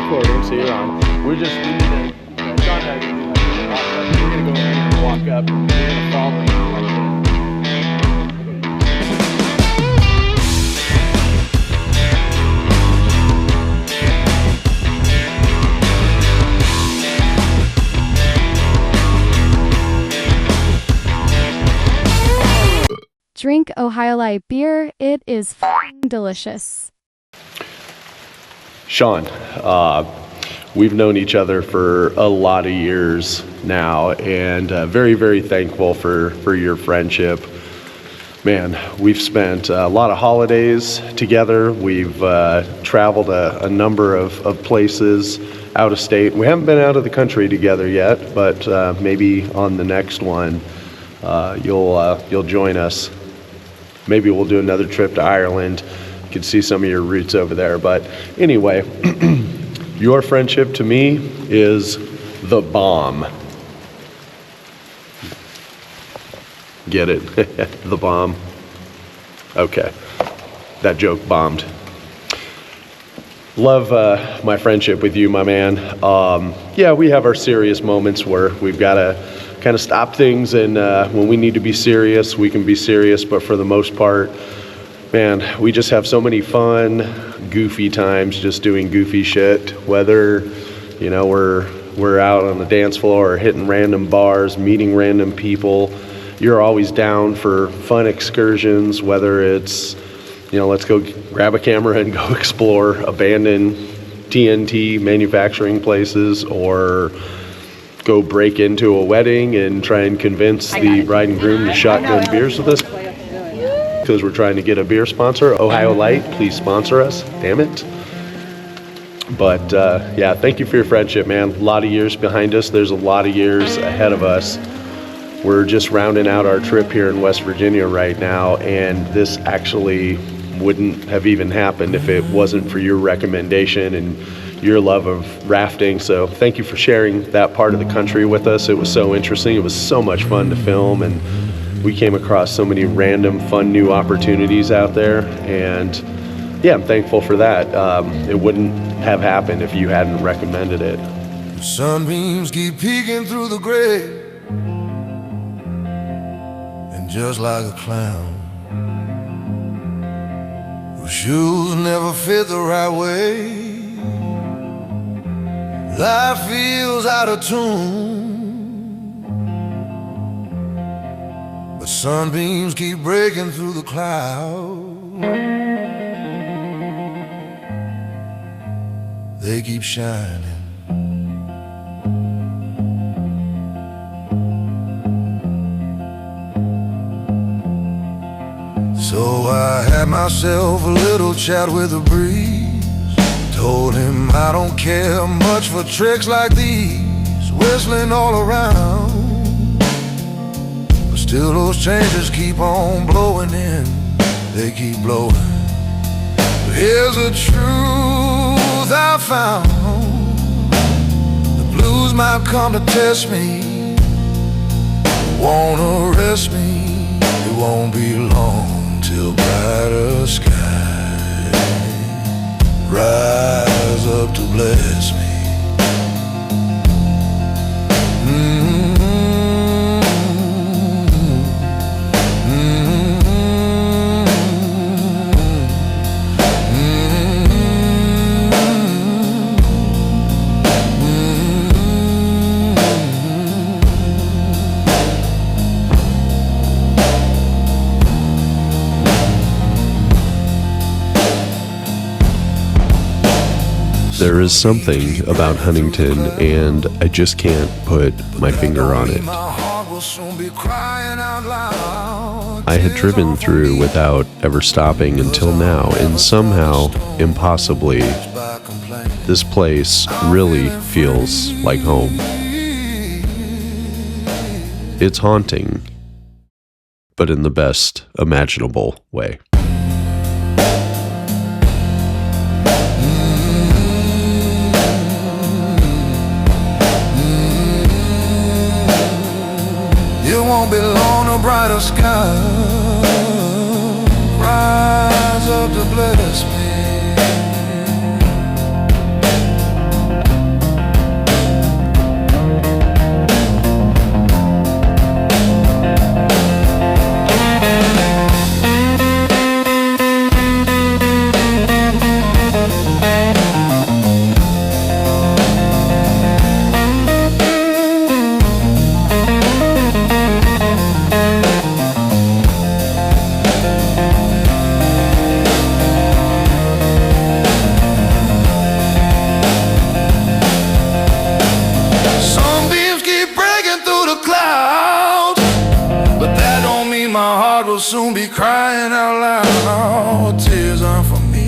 recording, so you're on. We need to, John had to do like, we're gonna go in and walk up, and we're gonna follow you. Drink Ohio Light beer. It is f***ing delicious. Sean, we've known each other for a lot of years now, and very, very thankful for your friendship. Man, we've spent a lot of holidays together. We've traveled a number of places out of state. We haven't been out of the country together yet, but maybe on the next one you'll join us. Maybe we'll do another trip to Ireland. You can see some of your roots over there. But anyway, your friendship to me is the bomb. Get it? The bomb. Okay. That joke bombed. Love my friendship with you, my man. Yeah, we have our serious moments where we've got to kind of stop things, and when we need to be serious, we can be serious. But for the most part, man, we just have so many fun, goofy times just doing goofy shit. Whether, you know, we're out on the dance floor or hitting random bars, meeting random people, you're always down for fun excursions. Whether it's, you know, let's go grab a camera and go explore abandoned TNT manufacturing places, or go break into a wedding and try and convince the bride and groom to shotgun beers with us because we're trying to get a beer sponsor. Ohio Light, please sponsor us, damn it. But yeah, thank you for your friendship, man. A lot of years behind us. There's a lot of years ahead of us. We're just rounding out our trip here in West Virginia right now, and this actually wouldn't have even happened if it wasn't for your recommendation and your love of rafting. So thank you for sharing that part of the country with us. It was so interesting. It was so much fun to film, and we came across so many random fun new opportunities out there. And yeah, I'm thankful for that. It wouldn't have happened if you hadn't recommended it. Sunbeams keep peeking through the gray, and just like a clown whose shoes never fit the right way, life feels out of tune, but sunbeams keep breaking through the clouds. They keep shining. So I had myself a little chat with the breeze. Told him I don't care much for tricks like these, whistling all around. But still those changes keep on blowing in, they keep blowing. But here's the truth I found. The blues might come to test me, won't arrest me. It won't be long till a brighter sky. Rise up to bless me. There is something about Huntington, and I just can't put my finger on it. I had driven through without ever stopping until now, and somehow, impossibly, this place really feels like home. It's haunting, but in the best imaginable way. You won't be alone, a brighter sky. Rise up to bless me. Soon be crying out loud. Tears aren't for me,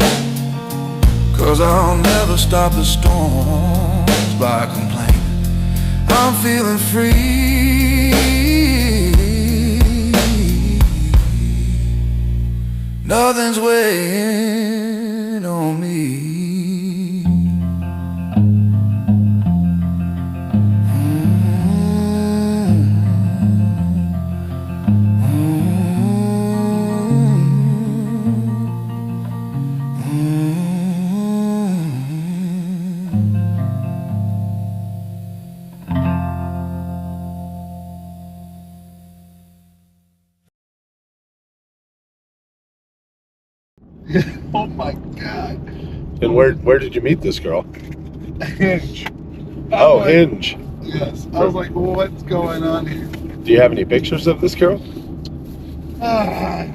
'cause I'll never stop the storms by complaining. I'm feeling free. Nothing's weighing on me. Oh my God. And where did you meet this girl? Hinge. Oh, Hinge. Yes. I was like, what's going on here? Do you have any pictures of this girl?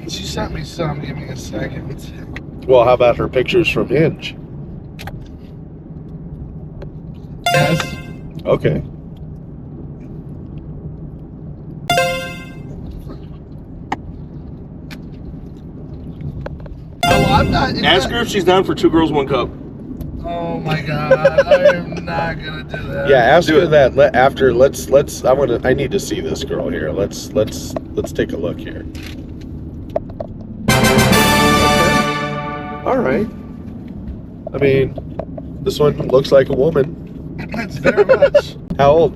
She sent me some. Give me a second. Well, how about her pictures from Hinge? Yes. Okay. I'm not. Ask her if she's down for 2 girls, 1 cup. Oh my God! I am not gonna do that. Yeah, ask her that after. Let's. I need to see this girl here. Let's take a look here. Okay. All right. I mean, this one looks like a woman. That's very much. How old?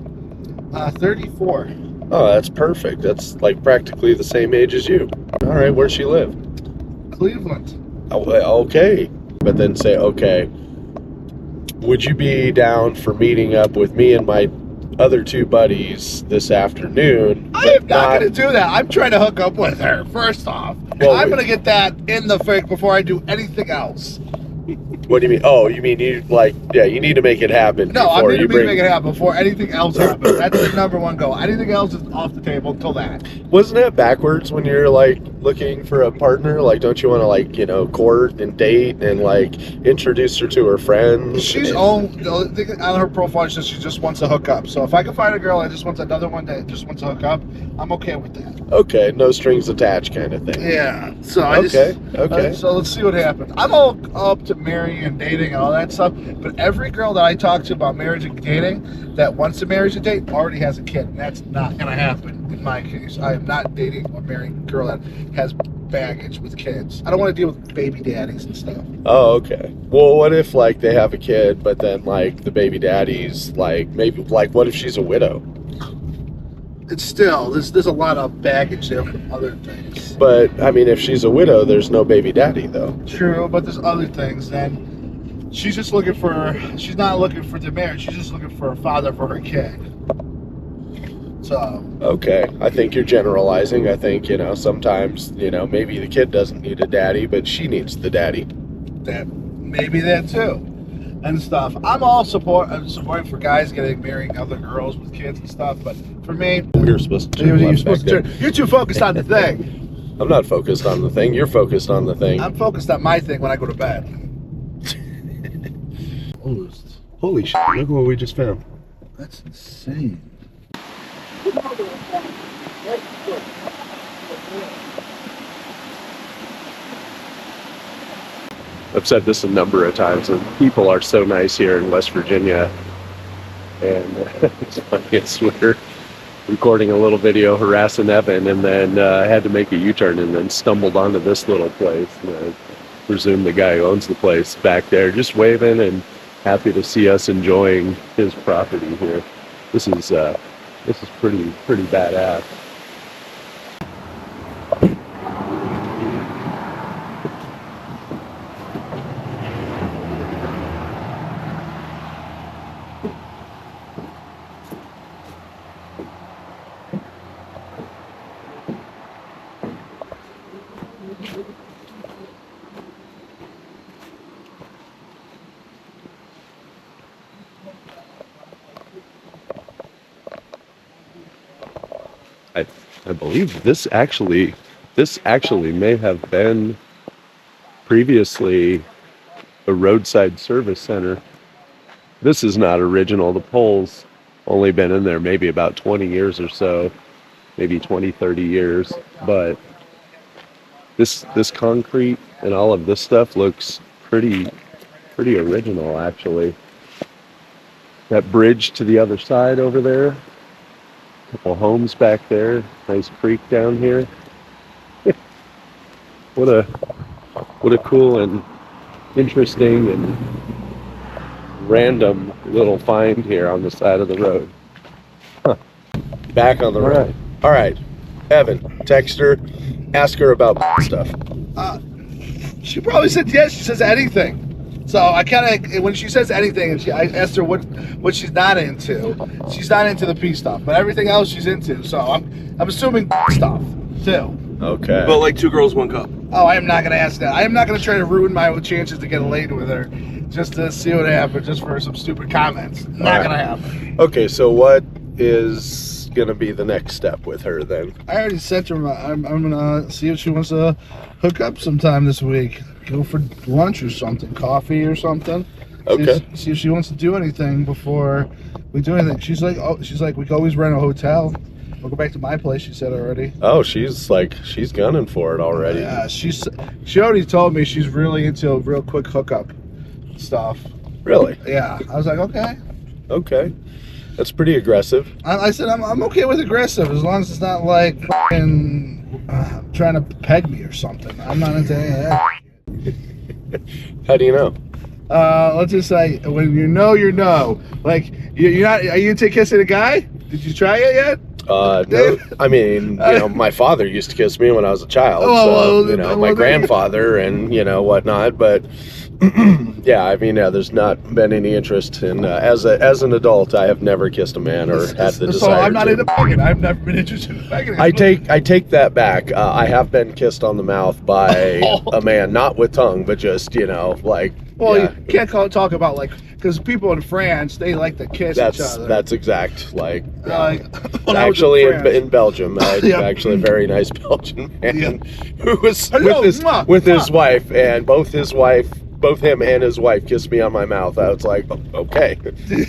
34. Oh, that's perfect. That's like practically the same age as you. All right, where's she live? Cleveland. Oh, okay. But then say, okay, would you be down for meeting up with me and my other 2 buddies this afternoon? I am not going to do that. I'm trying to hook up with her, first off. Well, I'm going to get that in the fix before I do anything else. What do you mean? Oh, you mean you you need to make it happen. No, I need to make it happen before anything else happens. That's the number one goal. Anything else is off the table until that. Wasn't that backwards when you're like looking for a partner? Like, don't you want to court and date and introduce her to her friends? She's on her profile. She just wants to hook up. So if I can find a girl that just wants another one that just wants to hook up, I'm okay with that. Okay, no strings attached kind of thing. Yeah. So okay. So let's see what happens. I'm all up to marrying and dating and all that stuff, but every girl that I talk to about marriage and dating that wants to marry and date already has a kid, and that's not gonna happen in my case. I am not dating or marrying a girl that has baggage with kids. I don't want to deal with baby daddies and stuff. Oh, okay. Well, what if they have a kid, but then the baby daddy's what if she's a widow? it's still there's a lot of baggage there from other things. But I mean, if she's a widow, there's no baby daddy though. True, but there's other things. Then she's just looking for. She's not looking for the marriage. She's just looking for a father for her kid. So. Okay, I think you're generalizing. I think, you know, sometimes, you know, maybe the kid doesn't need a daddy, but she needs the daddy. Maybe that too, and stuff. I'm supporting for guys getting marrying other girls with kids and stuff. But for me, you're supposed to. You're too focused on the thing. I'm not focused on the thing. You're focused on the thing. I'm focused on my thing when I go to bed. Holy shit! Look what we just found. That's insane. I've said this a number of times, and people are so nice here in West Virginia. And it's funny, we're recording a little video harassing Evan, and then had to make a U-turn, and then stumbled onto this little place. And I presume the guy who owns the place back there, just waving and happy to see us enjoying his property here. This is pretty badass. I believe this actually may have been previously a roadside service center. This is not original. The pole's only been in there maybe about 20 years or so, maybe 20, 30 years. But this concrete and all of this stuff looks pretty original, actually. That bridge to the other side over there. Couple homes back there, nice creek down here. What a cool and interesting and random little find here on the side of the road. Huh. Back on the road. All right, Evan, text her, ask her about stuff. She probably said yes. She says anything. So I kind of, when she says anything, I asked her what she's not into. She's not into the pee stuff, but everything else she's into. So I'm assuming stuff too. Okay. But like 2 girls, 1 cup. Oh, I am not gonna ask that. I am not gonna try to ruin my chances to get laid with her, just to see what happens, just for some stupid comments. Not gonna happen. Okay, so what is gonna be the next step with her then? I already sent her. I'm gonna see if she wants to hook up sometime this week. Go for lunch or something, coffee or something. Okay. See if she wants to do anything before we do anything. She's like, we can always rent a hotel. We'll go back to my place. She said already. Oh, she's gunning for it already. Yeah, she already told me she's really into a real quick hookup stuff. Really? Yeah. I was like, okay. Okay. That's pretty aggressive. I said I'm okay with aggressive as long as it's not like trying to peg me or something. I'm not into any of that. How do you know? Let's just say when you know. Like you're not. Are you into kissing a guy? Did you try it yet? No. I mean, my father used to kiss me when I was a child. My grandfather and whatnot. But yeah, I mean, there's not been any interest in. As an adult, I have never kissed a man or had the desire. So I'm not into pegging. I've never been interested in pegging. I take that back. I have been kissed on the mouth by a man, not with tongue, but just like. Well, yeah. You can't talk about because people in France, they like to kiss each other. That's exact. Actually, in Belgium, actually a very nice Belgian man who was with his wife, and both him and his wife kissed me on my mouth. I was like, okay,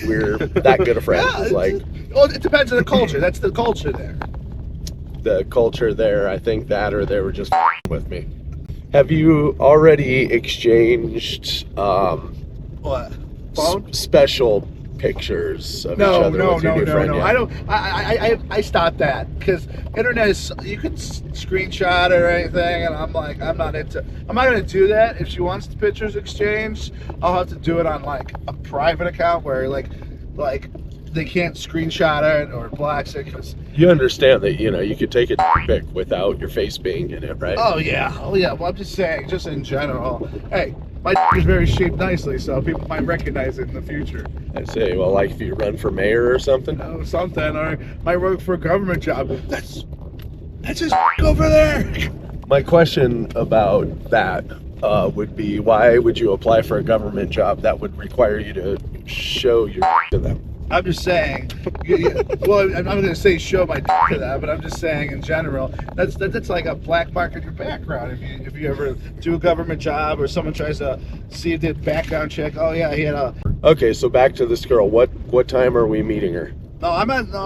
we're that good of friends. Well, it depends on the culture. That's the culture there. The culture there, I think that, or they were just with me. Have you already exchanged what? Phone? Special pictures of each other with your new friend? No. I don't. I stopped that because internet is. You can screenshot or anything, and I'm like, I'm not gonna do that. If she wants the pictures exchanged, I'll have to do it on a private account where they can't screenshot it or blacks it because. You understand that, you know, you could take a pic without your face being in it, right? Oh yeah. Well, I'm just saying, just in general. Hey, my is very shaped nicely, so people might recognize it in the future. I say, well, like if you run for mayor or something. Oh, something, or might work for a government job. That's just over there. My question about that would be, why would you apply for a government job that would require you to show your to them? I'm just saying. Well, I'm not going to say show my to that, but I'm just saying in general. That's like a black mark in your background. If you ever do a government job or someone tries to see if they did background check. Oh yeah, he had a. Okay, so back to this girl. What time are we meeting her? No,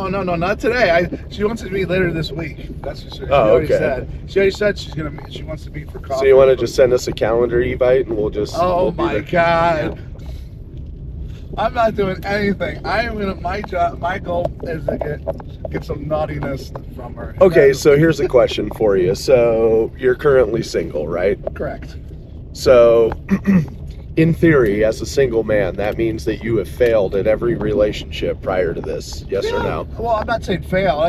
no, not today. She wants to meet later this week. That's what she okay. already said. She already said she wants to meet for coffee. So you want to just send us a calendar invite and we'll just. Oh my God. I'm not doing anything. I am gonna. My goal is to get some naughtiness from her. Okay, so here's a question for you. So you're currently single, right? Correct. So, in theory, as a single man, that means that you have failed at every relationship prior to this. Yes or no? Well, I'm not saying fail.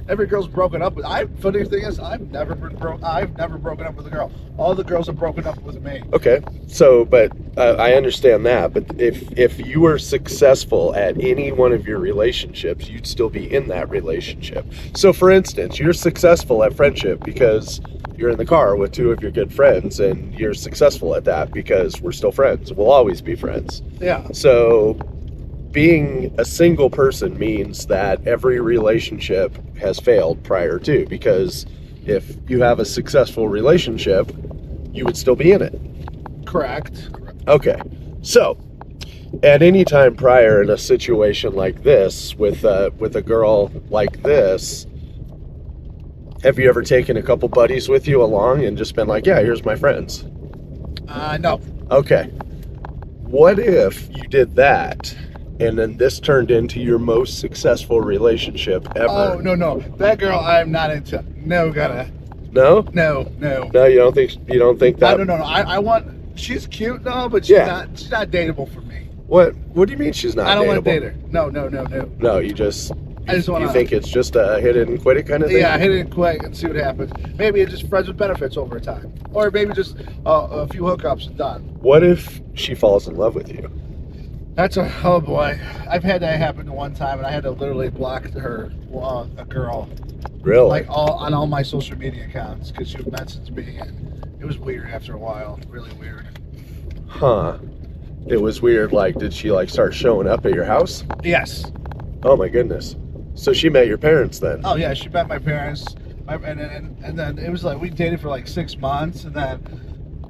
Every girl's broken up with. Funny thing is, I've never broken up with a girl. All the girls have broken up with me. Okay, so but I understand that. But if you were successful at any one of your relationships, you'd still be in that relationship. So, for instance, you're successful at friendship because you're in the car with two of your good friends, and you're successful at that because we're still friends. We'll always be friends. Yeah. So, being a single person means that every relationship has failed prior to, because if you have a successful relationship, you would still be in it. Correct. Okay. So, at any time prior in a situation like this, with a girl like this, have you ever taken a couple buddies with you along and just been like, yeah, here's my friends? No. Okay. What if you did that and then this turned into your most successful relationship ever? Oh, no. That girl I'm not into. No, gotta. No? No. No, you don't think that? No. I want. She's cute, no, but she's not dateable for me. What do you mean she's not dateable? I don't want to date her. No. No, you just want you think it's just a hit it and quit it kind of thing? Yeah, hit it and quit and see what happens. Maybe it's just friends with benefits over time. Or maybe just a few hookups and done. What if she falls in love with you? Oh boy. I've had that happen one time, and I had to literally block her, a girl. Really? Like on all my social media accounts, because she would message me, and it was weird after a while. Really weird. Huh. It was weird. Like, did she start showing up at your house? Yes. Oh my goodness. So she met your parents then? Oh yeah, she met my parents, and then it was like we dated for like 6 months, and then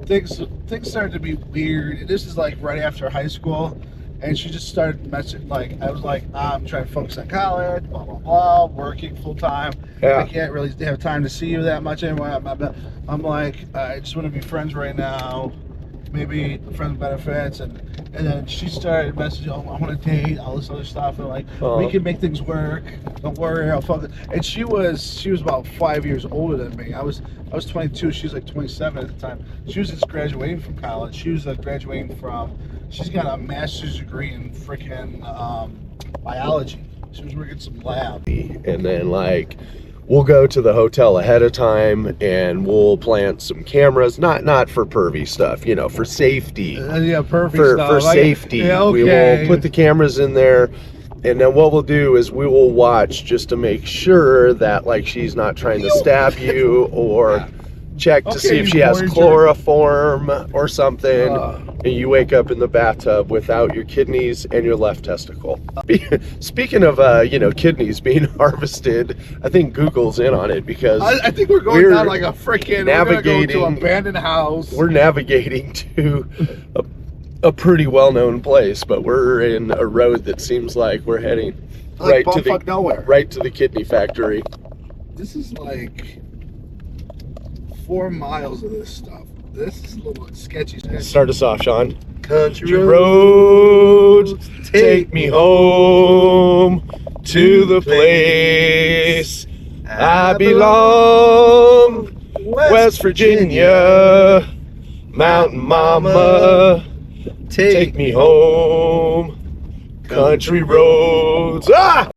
things started to be weird. This is like right after high school, and she just started messaging. Like I was like, I'm trying to focus on college, blah blah blah, working full time. Yeah. I can't really have time to see you that much anymore. I'm like, I just want to be friends right now. Maybe friends with benefits, and then she started messaging, oh, I want to date, all this other stuff, and like, we can make things work, don't worry, I'll fuck it. And she was about 5 years older than me. I was 22, she was like 27 at the time. She was just graduating from college. She was she's got a master's degree in freaking biology. She was working some lab. And then we'll go to the hotel ahead of time and we'll plant some cameras, not for pervy stuff, for safety. Pervy stuff. For safety. Yeah, okay. We will put the cameras in there, and then what we'll do is we will watch just to make sure that she's not trying to stab you or check to see if she has chloroform or something, and you wake up in the bathtub without your kidneys and your left testicle. Speaking of kidneys being harvested, I think Google's in on it, because I think we're going down like a freaking navigating to abandoned house. We're navigating to a pretty well-known place, but we're in a road that seems like we're heading right to nowhere, right to the kidney factory. This is like 4 miles of this stuff. This is a little sketchy. Start us off, Sean. Country roads, take me home to the place I belong. West Virginia, Mountain Mama, take me home. Country roads. Ah!